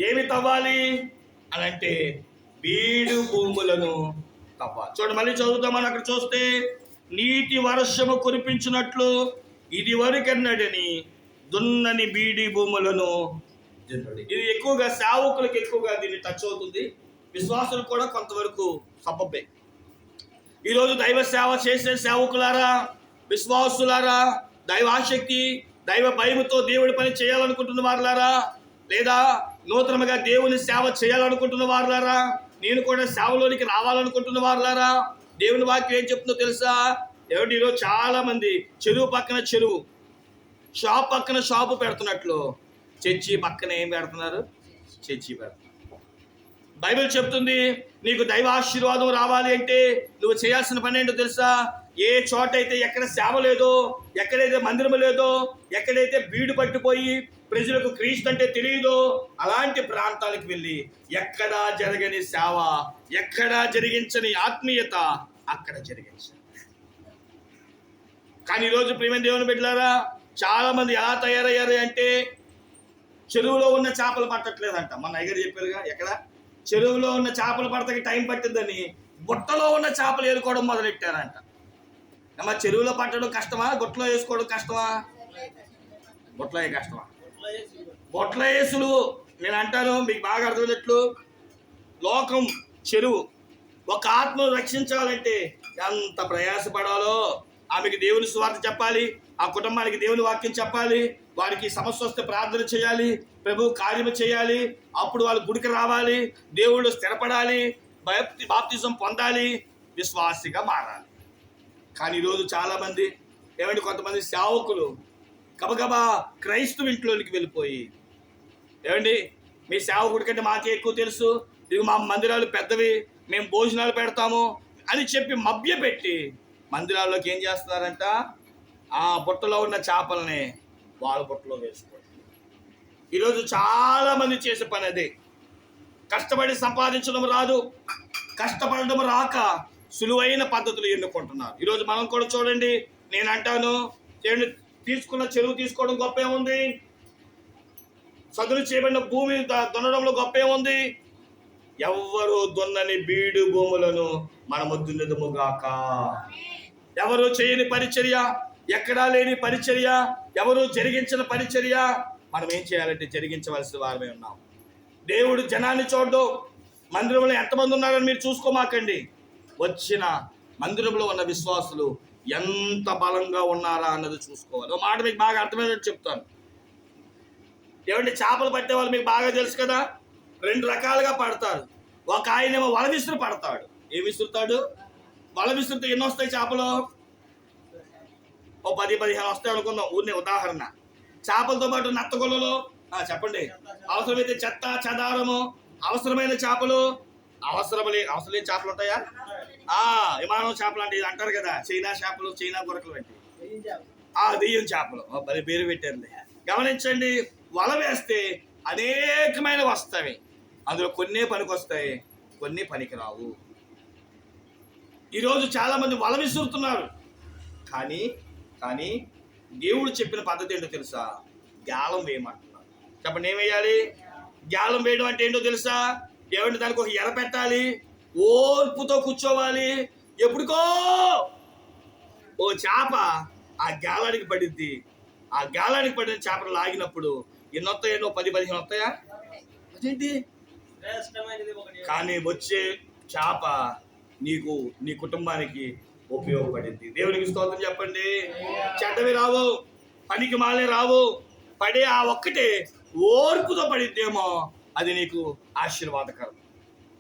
ఏమి తవ్వాలి అని అంటే బీడు భూములను తవ్వాలి. చూడండి, మళ్ళీ చదువుతామని అక్కడ చూస్తే, నీటి వర్షము కురిపించినట్లు ఇది వరకెన్నడని దున్నని బీడి భూములను దున్నడి. ఇది ఎక్కువగా సేవకులకు ఎక్కువగా దీన్ని టచ్ అవుతుంది. విశ్వాసులు కూడా కొంతవరకు సబ్బబ్బే. ఈరోజు దైవ సేవ చేసే సేవకులారా, విశ్వాసులారా, దైవాశక్తి దైవ భయముతో దేవుడి పని చేయాలనుకుంటున్న వారులారా, లేదా నూతనముగా దేవుని సేవ చేయాలనుకుంటున్న వారులారా, నేను కూడా సేవలోనికి రావాలనుకుంటున్న వారులారా, దేవుని వాక్యం ఏం చెప్తుందో తెలుసా? ఏమిటి, ఈరోజు చాలా మంది చెరువు పక్కన చెరువు, షాప్ పక్కన షాపు పెడుతున్నట్లు చర్చి పక్కన ఏం పెడుతున్నారు? చర్చి పెడుతున్నారు. బైబిల్ చెప్తుంది, నీకు దైవ ఆశీర్వాదం రావాలి అంటే నువ్వు చేయాల్సిన పని ఏంటో తెలుసా? ఏ చోట అయితే ఎక్కడ సేవ లేదో, ఎక్కడైతే మందిరం లేదో, ఎక్కడైతే బీడు పట్టిపోయి ప్రజలకు క్రీస్తు అంటే తెలియదో అలాంటి ప్రాంతాలకు వెళ్ళి ఎక్కడా జరగని సేవ, ఎక్కడా జరిగించని ఆత్మీయత అక్కడ జరిగించాలి. కానీ ఈరోజు ప్రియమైన దేవుని బిడ్డలారా, చాలా మంది ఎలా తయారయ్యారు అంటే చెరువులో ఉన్న చేపలు పట్టట్లేదంట. మన అయ్యగారు చెప్పారుగా, ఎక్కడ చెరువులో ఉన్న చేపలు పడతకి టైం పట్టిందని బుట్టలో ఉన్న చేపలు ఏరుకోవడం మొదలెట్టారంట. అమ్మ, చెరువులో పట్టడం కష్టమా, గుట్టలో వేసుకోవడం కష్టమా? బుట్టలో కష్టమా? బొట్ల యేసులు. నేను అంటాను, మీకు బాగా అర్థమైనట్లు, లోకం చెరువు. ఒక ఆత్మను రక్షించాలంటే ఎంత ప్రయాసపడాలో. ఆమెకి దేవుని సువార్త చెప్పాలి, ఆ కుటుంబానికి దేవుని వాక్యం చెప్పాలి, వారికి సమస్య వస్తే ప్రార్థన చేయాలి, ప్రభు కార్యము చేయాలి, అప్పుడు వాళ్ళు గుడికి రావాలి, దేవుళ్ళు స్థిరపడాలి, బాప్తిజం పొందాలి, విశ్వాసిగా మారాలి. కానీ ఈరోజు చాలామంది ఏమంటే కొంతమంది సేవకులు గబగబా క్రైస్తవ ఇంట్లోనికి వెళ్ళిపోయి, ఏమండి మీ సేవకుడి కంటే మాకే ఎక్కువ తెలుసు, ఇవి మా మందిరాలు పెద్దవి, మేము భోజనాలు పెడతాము అని చెప్పి మభ్యపెట్టి మందిరాల్లోకి ఏం చేస్తున్నారంట? ఆ బుట్టలో ఉన్న చేపలని వాళ్ళ బుట్టలో వేసుకోండి. ఈరోజు చాలామంది చేసే పని అదే. కష్టపడి సంపాదించడం రాదు, కష్టపడడం రాక సులువైన పద్ధతులు ఎన్నుకుంటున్నారు. ఈరోజు మనం కూడా చూడండి, నేను అంటాను, తీసుకున్న చెరువు తీసుకోవడం గొప్ప ఏముంది? సదును చేయబడిన భూమి దున్నడంలో గొప్ప ఏముంది? ఎవ్వరు దున్నని బీడు భూములను మనము దున్నుదుముగాక. ఎవరు చేయని పరిచర్య, ఎక్కడా లేని పరిచర్య, ఎవరు జరిగించిన పరిచర్య మనం ఏం చేయాలంటే జరిగించవలసిన వారమే ఉన్నాం. దేవుడు జనాన్ని చూడడం, మందిరంలో ఎంతమంది ఉన్నారని మీరు చూసుకోమాకండి. వచ్చిన మందిరంలో ఉన్న విశ్వాసులు ఎంత బలంగా ఉన్నారా అన్నది చూసుకోవాలి. ఒక మాట మీకు బాగా అర్థమైనట్టు చెప్తాను. ఏమంటే చేపలు పట్టే వాళ్ళు మీకు బాగా తెలుసు కదా, 2 రకాలుగా పడతారు. ఒక ఆయనేమో వల విసురు పడతాడు. ఏం విసురుతాడు? వల విసురుతో ఎన్ని వస్తాయి చేపలు? ఓ 10-15 వస్తాయి అనుకుందాం, ఊరినే ఉదాహరణ. చేపలతో పాటు నత్తగొల్లలో చెప్పండి, అవసరమైతే చెత్త చెదారము, అవసరమైన చేపలు, అవసరం లేని చేపలు ఉంటాయా? విమానం చేపలు అంటే అంటారు కదా, చైనా చేపలు, చైనా గురకలు అంటే దెయ్యం చేపలు, మరి పేరు పెట్టారులే. గమనించండి, వల వేస్తే అనేకమైన వస్తాయి, అందులో కొన్ని పనికి వస్తాయి, కొన్ని పనికి రావు. ఈరోజు చాలా మంది వల విసురుతున్నారు. కానీ దేవుడు చెప్పిన పద్ధతి ఏంటో తెలుసా? గాలం వేయమంటున్నారు. చెప్పండి, ఏం వేయాలి? గాలం వేయడం అంటే ఏంటో తెలుసా? ఏమంటే దానికి ఒక ఎర పెట్టాలి, ఓర్పుతో కూర్చోవాలి. ఎప్పుడుకో ఓ చేప ఆ గాలానికి పడిద్ది. ఆ గాలానికి పడిన చేపలు లాగినప్పుడు ఎన్ని వస్తాయో? 10-15 వస్తాయా? అదేంటి? కానీ వచ్చే చేప నీకు, నీ కుటుంబానికి ఉపయోగపడింది. దేవునికి స్తోత్రం చెప్పండి. చెడ్డవి రావు, పనికి మాలే రావు, పడే ఆ ఒక్కటే ఓర్పుతో పడిద్దేమో, అది నీకు ఆశీర్వాదకరం.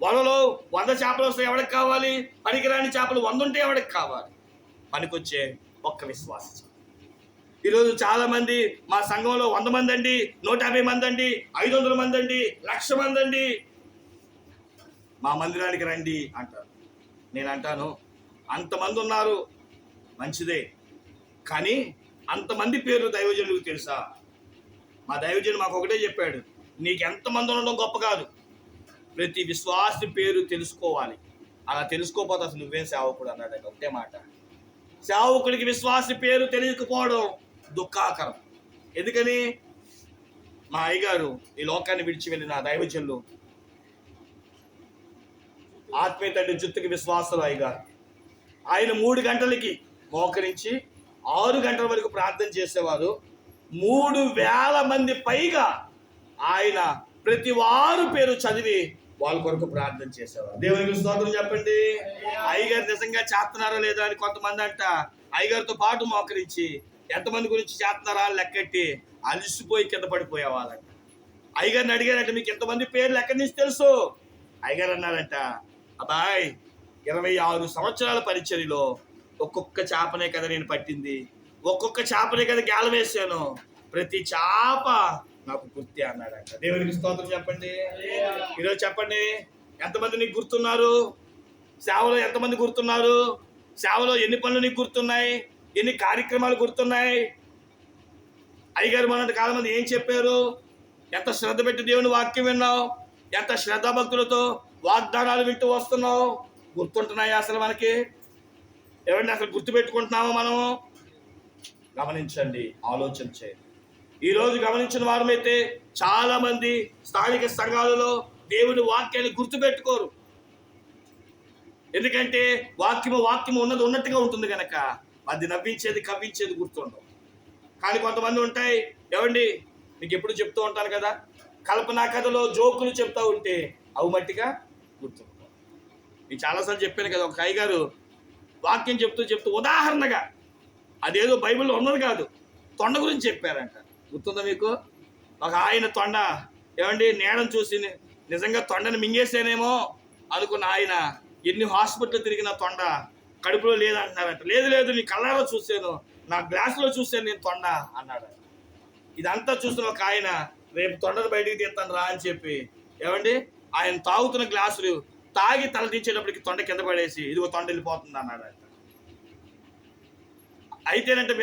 వలలో 100 చేపలు వస్తే ఎవరికి కావాలి? పనికిరాని చేపలు 100 ఉంటే ఎవరికి కావాలి? పనికొచ్చే ఒక్క విశ్వాసం. ఈరోజు చాలా మంది మా సంఘంలో 100 మంది అండి, 150 మంది అండి, 500 మంది అండి, 1,00,000 మంది అండి, మా మందిరానికి రండి అంటారు. నేను అంటాను, అంతమంది ఉన్నారు మంచిదే, కానీ అంతమంది పేర్లు దైవజనులకు తెలుసా? మా దైవజనుడు మాకు ఒకటే చెప్పాడు, నీకు ఎంతమంది ఉండడం గొప్ప కాదు, ప్రతి విశ్వాసి పేరు తెలుసుకోవాలి. అలా తెలుసుకోకపోతే అసలు నువ్వేం సేవకుడు అన్నాడు. ఒకటే మాట, సేవకుడికి విశ్వాసి పేరు తెలియకపోవడం దుఃఖాకరం. ఎందుకని? మా అయ్యగారు ఈ లోకాన్ని విడిచి వెళ్ళిన దైవజనులు, ఆత్మీయ తండ్రి జుత్తుకి విశ్వాసులు అయ్యగారు, ఆయన 3 గంటలకి మోకరించి 6 గంటల వరకు ప్రార్థన చేసేవారు. 3,000 మంది పైగా ఆయన ప్రతి వారు పేరు చదివి వాళ్ళ కొరకు ప్రార్థన చేసేవారు. దేవునికి స్తోత్రం చెప్పండి. అయ్యగారు నిజంగా చేస్తున్నారా లేదా అని కొంతమంది అంట అయ్యగారితో పాటు మోకరించి ఎంతమంది గురించి చేస్తున్నారా అని లెక్కెట్టి అలిసిపోయి కింద పడిపోయేవాళ్ళంట. అయ్యగారిని అడిగారంట, మీకు ఎంతమంది పేర్లు ఎక్కడి నుంచి తెలుసు? అయ్యగారు అన్నారంట, అబ్బాయ్ 26 సంవత్సరాల పరిచర్యలో ఒక్కొక్క చేపనే కదా నేను పట్టింది, ఒక్కొక్క చేపనే కదా గేలం వేసాను, ప్రతి చేప నాకు గుర్తే అన్నాడంట. దేవునికి స్తోత్రం చెప్పండి. ఈరోజు చెప్పండి, ఎంతమంది నీకు గుర్తున్నారు? సేవలో ఎంతమంది గుర్తున్నారు? సేవలో ఎన్ని పనులు నీకు గుర్తున్నాయి? ఎన్ని కార్యక్రమాలు గుర్తున్నాయి? అయ్యగారు మొన్నటి కాలం మంది ఏం చెప్పారు? ఎంత శ్రద్ధ పెట్టి దేవుని వాక్యం విన్నావు? ఎంత శ్రద్ధాభక్తులతో వాగ్దానాలు వింటూ వస్తున్నావు? గుర్తుంటున్నాయి అసలు మనకి? ఎవరిని అసలు గుర్తుపెట్టుకుంటున్నామో మనము? గమనించండి, ఆలోచన చేయండి. ఈరోజు గమనించిన వారమైతే చాలా మంది స్థానిక సంఘాలలో దేవుని వాక్యాన్ని గుర్తుపెట్టుకోరు. ఎందుకంటే వాక్యము ఉన్నది ఉన్నట్టుగా ఉంటుంది కనుక అది నవ్వించేది కవ్వించేది గుర్తుండవు. కానీ కొంతమంది ఉంటాయి, ఏమండి మీకు ఎప్పుడు చెప్తూ ఉంటాను కదా, కల్పనా కథలో జోకులు చెప్తా ఉంటే అవి మట్టిగా గుర్తుంటావు. నేను చాలాసార్లు చెప్పాను కదా, ఒక అయ్యగారు వాక్యం చెప్తూ ఉదాహరణగా అదేదో బైబిల్లో ఉన్నది కాదు, తొండ గురించి చెప్పారంట. గుర్తుందా మీకు? ఒక ఆయన తొండ, ఏమండి నేలను చూసి నిజంగా తొండని మింగేసానేమో అనుకున్న ఆయన ఎన్ని హాస్పిటల్ తిరిగిన తొండ కడుపులో లేదంటున్నారంట. లేదు నీ కళ్ళలో చూశాను, నా గ్లాసులో చూశాను నేను తొండ అన్నాడు. ఇదంతా చూస్తున్న ఒక ఆయన రేపు తొండను బయటికి తీస్తాను రా అని చెప్పి, ఏమండి ఆయన తాగుతున్న గ్లాసులు తాగి తల దించేటప్పటికి తొండ కింద పడేసి ఇదిగో తొండ వెళ్ళిపోతుంది అన్నాడంట. అయితేనంటే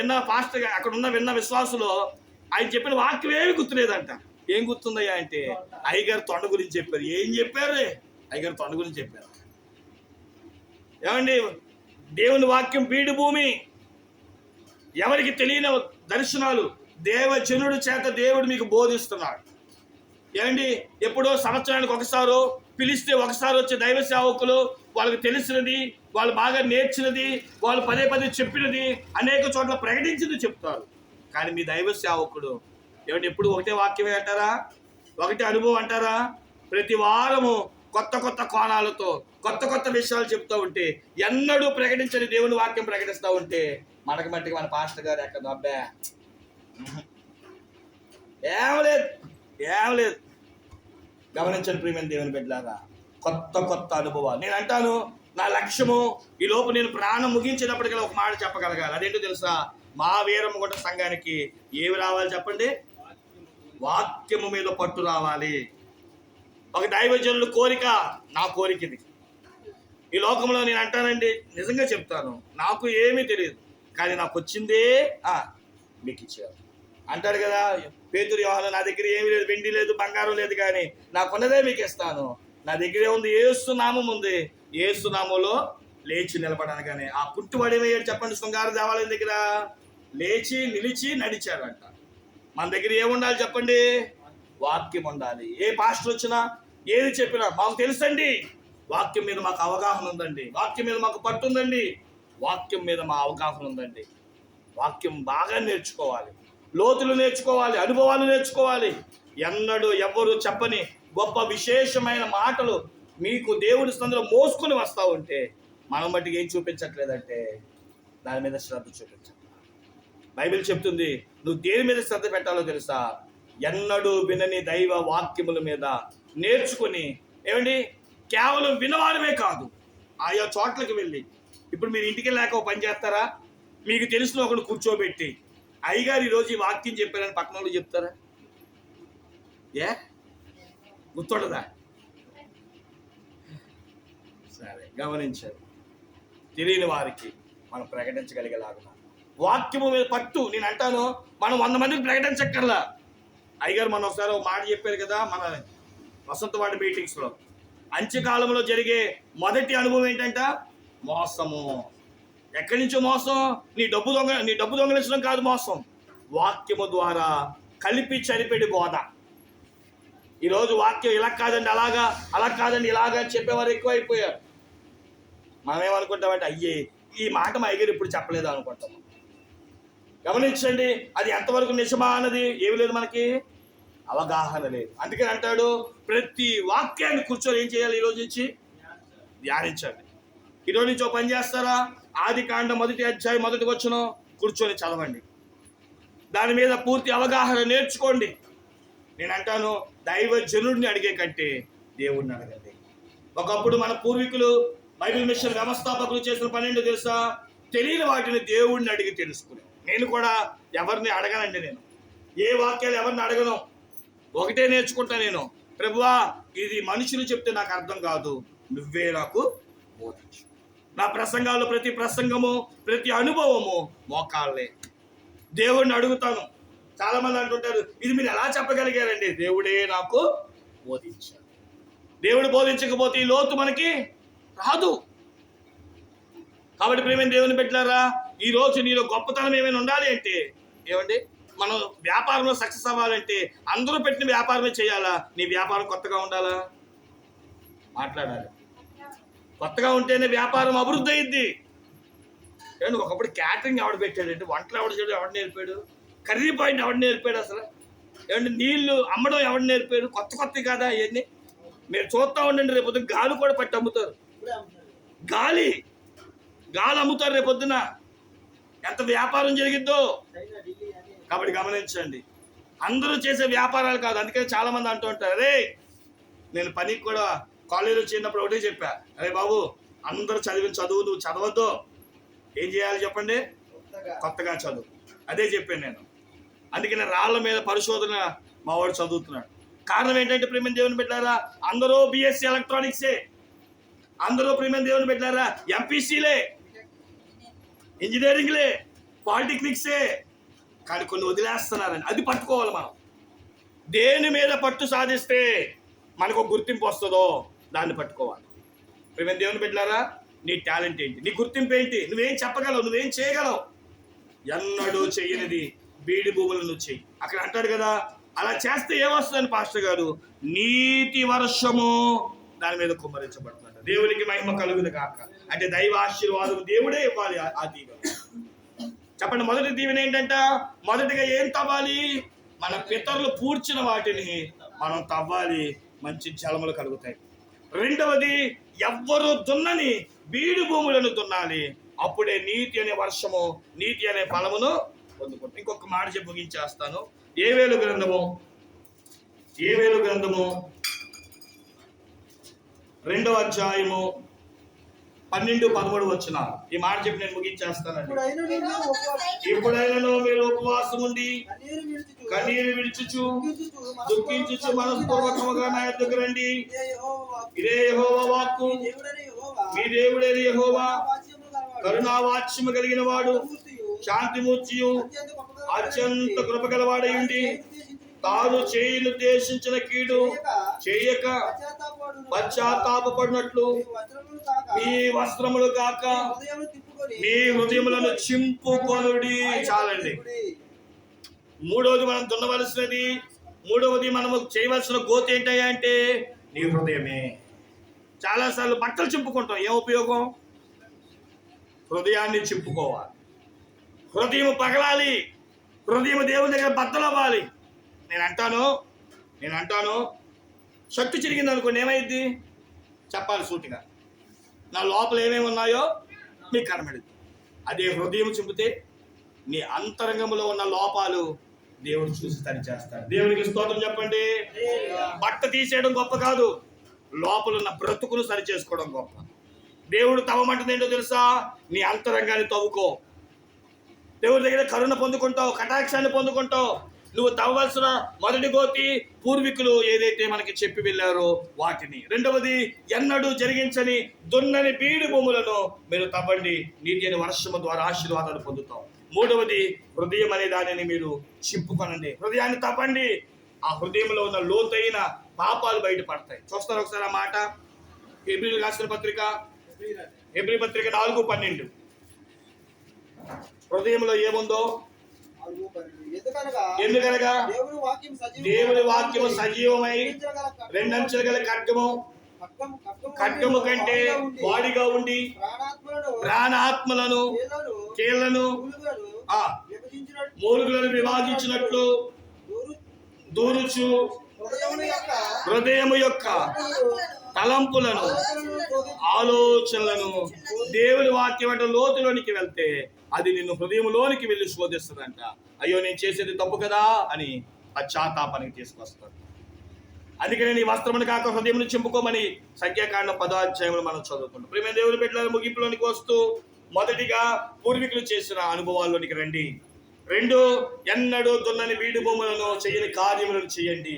అక్కడ విన్న విశ్వాసులో ఆయన చెప్పిన వాక్యం ఏమి గుర్తులేదంట. ఏం గుర్తుందయ్యా అంటే అయ్యగారు తొండ గురించి చెప్పారు. ఏం చెప్పారు? అయ్యగారు తొండ గురించి చెప్పారు. ఏమండి దేవుని వాక్యం బీడు భూమి, ఎవరికి తెలియని దర్శనాలు దేవజనుడి చేత దేవుడు మీకు బోధిస్తున్నాడు. ఏమండి ఎప్పుడో సంవత్సరానికి ఒకసారో పిలిస్తే ఒకసారి వచ్చే దైవ సేవకులు వాళ్ళకి తెలిసినది, వాళ్ళు బాగా నేర్చినది, వాళ్ళు పదే చెప్పినది అనేక చోట్ల ప్రకటించింది చెప్తారు. కానీ మీ దైవ సేవకుడు ఏమంటే ఎప్పుడు ఒకటే వాక్యమే అంటారా? ఒకటే అనుభవం అంటారా? ప్రతి వారము కొత్త కోణాలతో కొత్త విషయాలు చెప్తూ ఉంటే, ఎన్నడూ ప్రకటించని దేవుని వాక్యం ప్రకటిస్తూ ఉంటే మనకి మట్టికి మన పాస్టర్ గారు ఎక్కడ అబ్బా ఏం లేదు. గమనించండి ప్రియమైన దేవుని బిడ్డలారా, కొత్త అనుభవాలు. నేను అంటాను, నా లక్ష్యము ఈ లోపు నేను ప్రాణం ముగించేటప్పటికల్లా ఒక మాట చెప్పగలగాలి. అదేంటో తెలుసా? మా వీరమ్మగుంట సంఘానికి ఏమి రావాలి చెప్పండి? వాక్యము మీద పట్టు రావాలి. ఒక దైవజనుల కోరిక, నా కోరిక ఇది. ఈ లోకంలో నేను అంటానండి, నిజంగా చెప్తాను, నాకు ఏమీ తెలియదు, కానీ నాకు వచ్చిందే మీకు ఇచ్చారు అంటాడు కదా పేతురు యోహాను, నా దగ్గర ఏమీ లేదు, వెండి లేదు, బంగారం లేదు, కానీ నాకున్నదే మీకు ఇస్తాను. నా దగ్గరే ఉంది, యేసు నామం ఉంది, యేసు నామంలో లేచి నిలబడనగానే ఆ పుట్టుబడి ఏమయ్యాడు చెప్పండి? శృంగార దేవాలయం దగ్గర లేచి నిలిచి నడిచాడంట. మన దగ్గర ఏముండాలి చెప్పండి? వాక్యం ఉండాలి. ఏ పాస్టర్ వచ్చినా ఏది చెప్పినా మాకు తెలుసండి, వాక్యం మీద మాకు అవగాహన ఉందండి, వాక్యం మీద మాకు పట్టుందండి, వాక్యం మీద మా అవగాహన ఉందండి. వాక్యం బాగా నేర్చుకోవాలి, లోతులు నేర్చుకోవాలి, అనుభవాలు నేర్చుకోవాలి. ఎన్నడూ ఎవ్వరు చెప్పని గొప్ప విశేషమైన మాటలు మీకు దేవుడి సందులో మోసుకొని వస్తూ ఉంటే మనం బట్టికి ఏం చూపించట్లేదంటే దాని మీద శ్రద్ధ చూపించాలి. బైబిల్ చెప్తుంది, నువ్వు దేని మీద శ్రద్ధ పెట్టాలో తెలుసా? ఎన్నడూ వినని దైవ వాక్యముల మీద నేర్చుకుని, ఏమండి కేవలం వినవాడమే కాదు, ఆయా చోట్లకి వెళ్ళి, ఇప్పుడు మీరు ఇంటికి వెళ్ళాక పని చేస్తారా? మీకు తెలిసిన ఒకడు కూర్చోబెట్టి, అయ్యగారు ఈరోజు ఈ వాక్యం చెప్పారని పక్కన వాళ్ళు చెప్తారా? గుర్తుండదా? సరే, గమనించారు. తెలియని వారికి మనం ప్రకటించగలిగేలాగా వాక్యము మీద పట్టు. నేను అంటాను, మనం 100 మందికి ప్రకటించక్కర్లా, అయ్యగారు మన ఒకసారి ఒక మాట చెప్పారు కదా మన వసంతవాడి మీటింగ్స్లో. అంత్యకాలంలో జరిగే మొదటి అనుభవం ఏంటంట? మోసము. ఎక్కడి నుంచో మోసం? నీ డబ్బు దొంగలించడం కాదు మోసం, వాక్యము ద్వారా కలిపి చనిపెడి బోధ. ఈరోజు వాక్యం ఇలా కాదండి అలాగా, అలా కాదండి ఇలాగా చెప్పేవారు ఎక్కువైపోయారు. మనం ఏమనుకుంటామంటే అయ్యే ఈ మాట మా అయ్యగారు ఇప్పుడు చెప్పలేదు అనుకుంటాం. గమనించండి, అది ఎంతవరకు నిజమా అన్నది ఏమి లేదు, మనకి అవగాహన లేదు. అందుకని అంటాడు ప్రతి వాక్యాన్ని కూర్చొని ఏం చేయాలి? ఈరోజు నుంచి ధ్యానించండి. ఈరోజు నుంచి ఒక పని చేస్తారా? ఆదికాండం 1వ అధ్యాయం 1వ వచనం కూర్చొని చదవండి. దాని మీద పూర్తి అవగాహన నేర్చుకోండి. నేను అంటాను దైవజనుడిని అడిగే కంటే దేవుడిని అడగండి. ఒకప్పుడు మన పూర్వీకులు బైబిల్ మిషన్ వ్యవస్థాపకులు చేసిన పని ఏంటో తెలుసా? తెలియని వాటిని దేవుడిని అడిగి తెలుసుకుని. నేను కూడా ఎవరిని అడగనండి. నేను ఏ వాక్యాలు ఎవరిని అడగను, ఒకటే నేర్చుకుంటా నేను. ప్రభువా ఇది మనుషులు చెప్తే నాకు అర్థం కాదు, నువ్వే నాకు బోధించు. నా ప్రసంగాలు ప్రతి ప్రసంగము ప్రతి అనుభవము మోకాళ్ళే. దేవుడిని అడుగుతాను. చాలా మంది అంటుంటారు ఇది మీరు ఎలా చెప్పగలిగారండి? దేవుడే నాకు బోధించాడు. దేవుడు బోధించకపోతే ఈ లోతు మనకి రాదు. కాబట్టి ప్రేమ దేవుని పెట్టారా, ఈ రోజు నీలో గొప్పతనం ఏమైనా ఉండాలి అంటే ఏమండి, మనం వ్యాపారంలో సక్సెస్ అవ్వాలంటే అందరూ పెట్టిన వ్యాపారమే చేయాలా? నీ వ్యాపారం కొత్తగా ఉండాలా? మాట్లాడాలి. కొత్తగా ఉంటేనే వ్యాపారం అభివృద్ధి అయ్యిద్ది. ఏమండి, ఒకప్పుడు క్యాటరింగ్ ఎవడు పెట్టాడంటే, వంటలు ఎవడు చేయడం ఎవడు నేర్పాడు? కర్రీ పాయింట్ ఎవడు నేర్పాడు? అసలు ఏమంటే నీళ్లు అమ్మడం ఎవడు నేర్పాడు? కొత్త కాదా ఇవన్నీ? మీరు చూస్తూ ఉండండి, రేపొద్దున గాలి కూడా పట్టి అమ్ముతారు. గాలి అమ్ముతారు రేపొద్దున. ఎంత వ్యాపారం జరిగిద్దో. కాబట్టి గమనించండి, అందరూ చేసే వ్యాపారాలు కాదు. అందుకని చాలా మంది అంటూ ఉంటారు, అరే నేను పనికి కూడా కాలేజీలో చేరినప్పుడు ఒకటే చెప్పా, అరే బాబు అందరూ చదివిన చదువు నువ్వు చదవద్దు, ఏం చేయాలి చెప్పండి? కొత్తగా చదువు. అదే చెప్పాను నేను. అందుకని రాళ్ల మీద పరిశోధన మా వాడు చదువుతున్నాడు. కారణం ఏంటంటే ప్రేమ దేవుని పెట్టారా, అందరూ బిఎస్సి ఎలక్ట్రానిక్సే, అందరూ ప్రేమ దేవుని పెట్టారా ఎంపీసీలే, ఇంజనీరింగ్లే, పాలిటెక్నిక్సే. కానీ కొన్ని వదిలేస్తున్నారని అది పట్టుకోవాలి మనం. దేని మీద పట్టు సాధిస్తే మనకు ఒక గుర్తింపు వస్తుందో దాన్ని పట్టుకోవాలి. ప్రేమ దేవుని పెట్టారా, నీ టాలెంట్ ఏంటి? నీ గుర్తింపు ఏంటి? నువ్వేం చెప్పగలవు? నువ్వేం చేయగలవు? ఎన్నడూ చెయ్యనిది బీడి భూములను చెయ్యి. అక్కడ అంటాడు కదా, అలా చేస్తే ఏమొస్తుందని పాస్టర్ గారు? నీతి వర్షము దాని మీద కుమ్మరించబడుతుంది. దేవునికి మహిమ కలుగును కాక. అంటే దైవ ఆశీర్వాదం దేవుడే ఇవ్వాలి. ఆ దీవెన చెప్పండి. మొదటి దీవెన ఏంటంట? మొదటిగా ఏం తవ్వాలి? మన పితరులు పూడ్చిన వాటిని మనం తవ్వాలి, మంచి జలములు కలుగుతాయి. రెండవది, ఎవ్వరు దున్నని బీడు భూములను దున్నాలి, అప్పుడే నీతి అనే వర్షము, నీతి అనే ఫలమును పొందుకుంటాం. ఇంకొక మాట చెప్పి ముగించేస్తాను. ఏవేలు గ్రంథము 2వ అధ్యాయము 12-13 వచనాలు. ఈ మాట చెప్పి నేను ముగించేస్తానండి. ఇప్పుడైనా మీరు ఉపవాసం ఉండి కన్నీరు విడిచుచు దుఃఖించుచు మనస్పూర్వకముగా నా యొద్దకు రండి. ఇదే యెహోవా వాక్కు. మీ దేవుడైన యెహోవా కరుణావాత్స్యము కలిగిన వాడు, శాంతిమూర్తియు, అత్యంత కృపగలవాడై ఉండి తాను చేయనుద్దేశించిన కీడు చేయక పశ్చాత్తాపపడినట్లు మీ వస్త్రములు కాక మీ హృదయములను చింపుకొనుడి. చాలండి. మూడవది మనం దున్నవలసినది, మూడవది మనము చేయవలసిన గోతి ఏంటయ్యా అంటే నీ హృదయమే. చాలాసార్లు బట్టలు చింపుకుంటాం, ఏం ఉపయోగం? హృదయాన్ని చింపుకోవాలి. హృదయం పగలాలి, హృదయం దేవుని దగ్గర బద్దలవ్వాలి. నేను అంటాను షర్టు చిరిగింది అనుకోండి, ఏమైంది? చెప్పాలి సూటిగా. నా లోపల ఏమేమి ఉన్నాయో మీకు కనబడింది. అదే హృదయం చింపితే నీ అంతరంగంలో ఉన్న లోపాలు దేవుడు చూసి సరి చేస్తాడు. దేవునికి స్తోత్రం చెప్పండి. బట్ట తీసేయడం గొప్ప కాదు, లోపల ఉన్న బ్రతుకును సరి చేసుకోవడం గొప్ప. దేవుడు తవ్వమంటుంది ఏంటో తెలుసా? నీ అంతరంగాన్ని తవ్వుకో. దేవుడి దగ్గర కరుణ పొందుకుంటావు, కటాక్షాన్ని పొందుకుంటావు. నువ్వు తవ్వవలసిన మొదటి గోతి పూర్వీకులు ఏదైతే మనకి చెప్పి వెళ్ళారో వాటిని. రెండవది, ఎన్నడూ జరిగించని దున్నని బీడు భూములను మీరు తవ్వండి, నీతి అనే వర్షము ద్వారా ఆశీర్వాదాలు పొందుతాం. మూడవది, హృదయం అనే దానిని మీరు చింపుకొనండి, హృదయాన్ని తవ్వండి. ఆ హృదయంలో ఉన్న లోతైన పాపాలు బయటపడతాయి. చూస్తారు ఒకసారి ఆ మాట. హెబ్రీయులకు రాసిన పత్రిక, హెబ్రీ పత్రిక 4:12. హృదయంలో ఏముందో, ఎందుకనగా దేవుని వాక్యము సజీవమై రెండంచెలు గల ఖడ్గము కంటే వాడిగా ఉండి ప్రాణాత్మలను కీళ్లను మూలుగులను విభాగించినట్లు దూరుచు హృదయము యొక్క తలంపులను ఆలోచనలను దేవుని వాక్యం అంటే లోతులోనికి వెళ్తే అది నిన్ను హృదయంలోనికి వెళ్ళి శోధిస్తుందంట. అయ్యో నేను చేసేది తప్పు కదా అని పశ్చాత్తాపానికి తీసుకొస్తాడు. అందుకనే నీ వస్త్రమును కాక హృదయం చింపుకోమని సంఖ్యాకాండం 10వ అధ్యాయంలో మనం చదువుకుంటాం. ప్రేమ దేవుని బిడ్డల ముగింపులోనికి వస్తూ మొదటిగా పూర్వీకులు చేసిన అనుభవాల్లోనికి రండి. 2, ఎన్నడూ దున్నని బీడు భూములను చేయని కార్యములను చేయండి.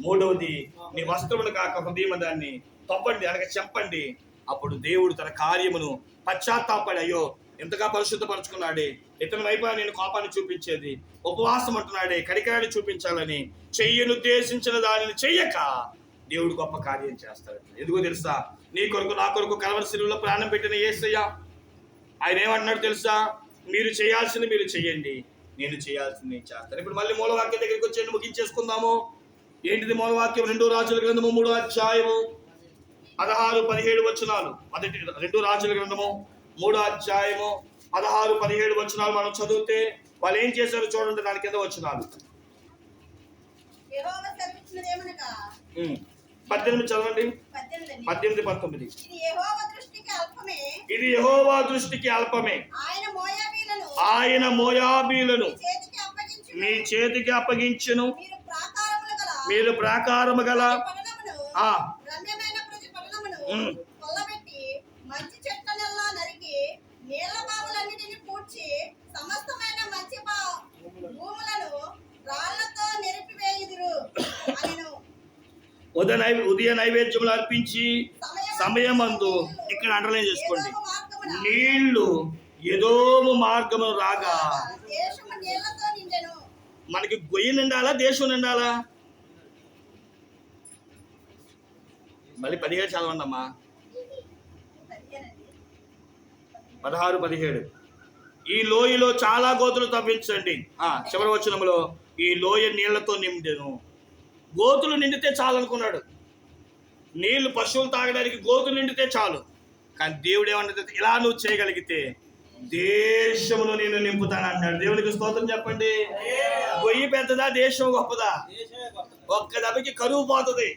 3వది, నీ వస్త్రమును కాక హృదయం దాన్ని తప్పండి, అనగా చంపండి. అప్పుడు దేవుడు తన కార్యమును పశ్చాత్తాపడి, అయ్యో ఎంతగా పరిశుద్ధపరచుకున్నాడే, ఇతని వైపు నేను కోపాన్ని చూపించేది, ఉపవాసం అంటున్నాడే, కనికరాన్ని చూపించాలని చెయ్యనుద్దేశించిన దానిని చెయ్యక దేవుడు గొప్ప కార్యం చేస్తాడు. ఎందుకో తెలుసా? నీ కొరకు నా కొరకు కలవరి శిలువలో ప్రాణం పెట్టిన యేసయ్య ఆయన ఏమంటున్నాడు తెలుసా? మీరు చేయాల్సింది మీరు చెయ్యండి, నేను చేయాల్సింది నేను చేస్తాను. ఇప్పుడు మళ్ళీ మూలవాక్యం దగ్గరికి వచ్చి ముగించేసుకుందాము. ఏంటిది మూలవాక్యం? 2 రాజుల గ్రంథము 3వ అధ్యాయము 16-17 వచనాలు. 2 రాజుల గ్రంథము 3వ అధ్యాయము 16-17 వచనాలు మనం చదివితే వాళ్ళు ఏం చేశారు చూడండి. దాని కింద వచనాలు 18 చదవండి. 18-19. ఇది యెహోవా దృష్టికి అల్పమే, ఆయన మోయాబీలను మీ చేతికి అప్పగించును, మీరు ప్రాకారము గల ఉదయ నైవేద్యములు అర్పించి సమయమందు, ఇక్కడ అండర్లైన్ చేసుకోండి, నీళ్లు ఎదోము మార్గము రాగా. మనకి గొయ్యి నిండాలా, దేశం నిండాలా? మళ్ళీ 17 చదవండి అమ్మా. 16-17. ఈ లోయలో చాలా గోతులు తవ్వించండి. చివరి వచనంలో ఈ లోయ నీళ్లతో నిండెను. గోతులు నిండితే చాలు అనుకున్నాడు. నీళ్లు పశువులు తాగడానికి గోతులు నిండితే చాలు. కానీ దేవుడు ఏమన్నా, ఇలా నువ్వు చేయగలిగితే దేశమును నేను నింపుతాను అన్నాడు. దేవునికి స్తోత్రం చెప్పండి. గొయ్యి పెద్దదా, దేశం గొప్పదా? ఒక్క దెబ్బకి కరువు పోతుంది,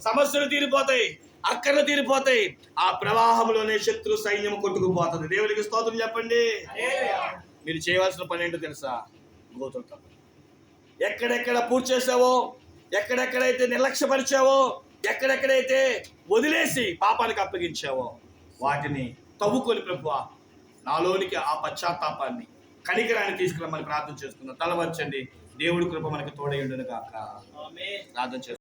సమస్యలు తీరిపోతాయి, అక్కర్లు తీరిపోతాయి. ఆ ప్రవాహంలోనే శత్రు సైన్యం కొట్టుకుపోతుంది. దేవునికి స్తోత్రం చెప్పండి. మీరు చేయవలసిన పని ఏంటో తెలుసా? గోతులు తవ్వు. ఎక్కడెక్కడ పూర్తి చేసావో, ఎక్కడెక్కడైతే నిర్లక్ష్యపరిచావో, ఎక్కడెక్కడైతే వదిలేసి పాపానికి అప్పగించావో వాటిని తవ్వుకొని ప్రభువా నాలోనికి ఆ పశ్చాత్తాపాన్ని, కనికరాన్ని తీసుకురమ్మని ప్రార్థన చేసుకుందాం. తల వంచండి. దేవుడి కృప మనకి తోడై ఉండును గాక. ప్రార్థన చేస్తున్నాం.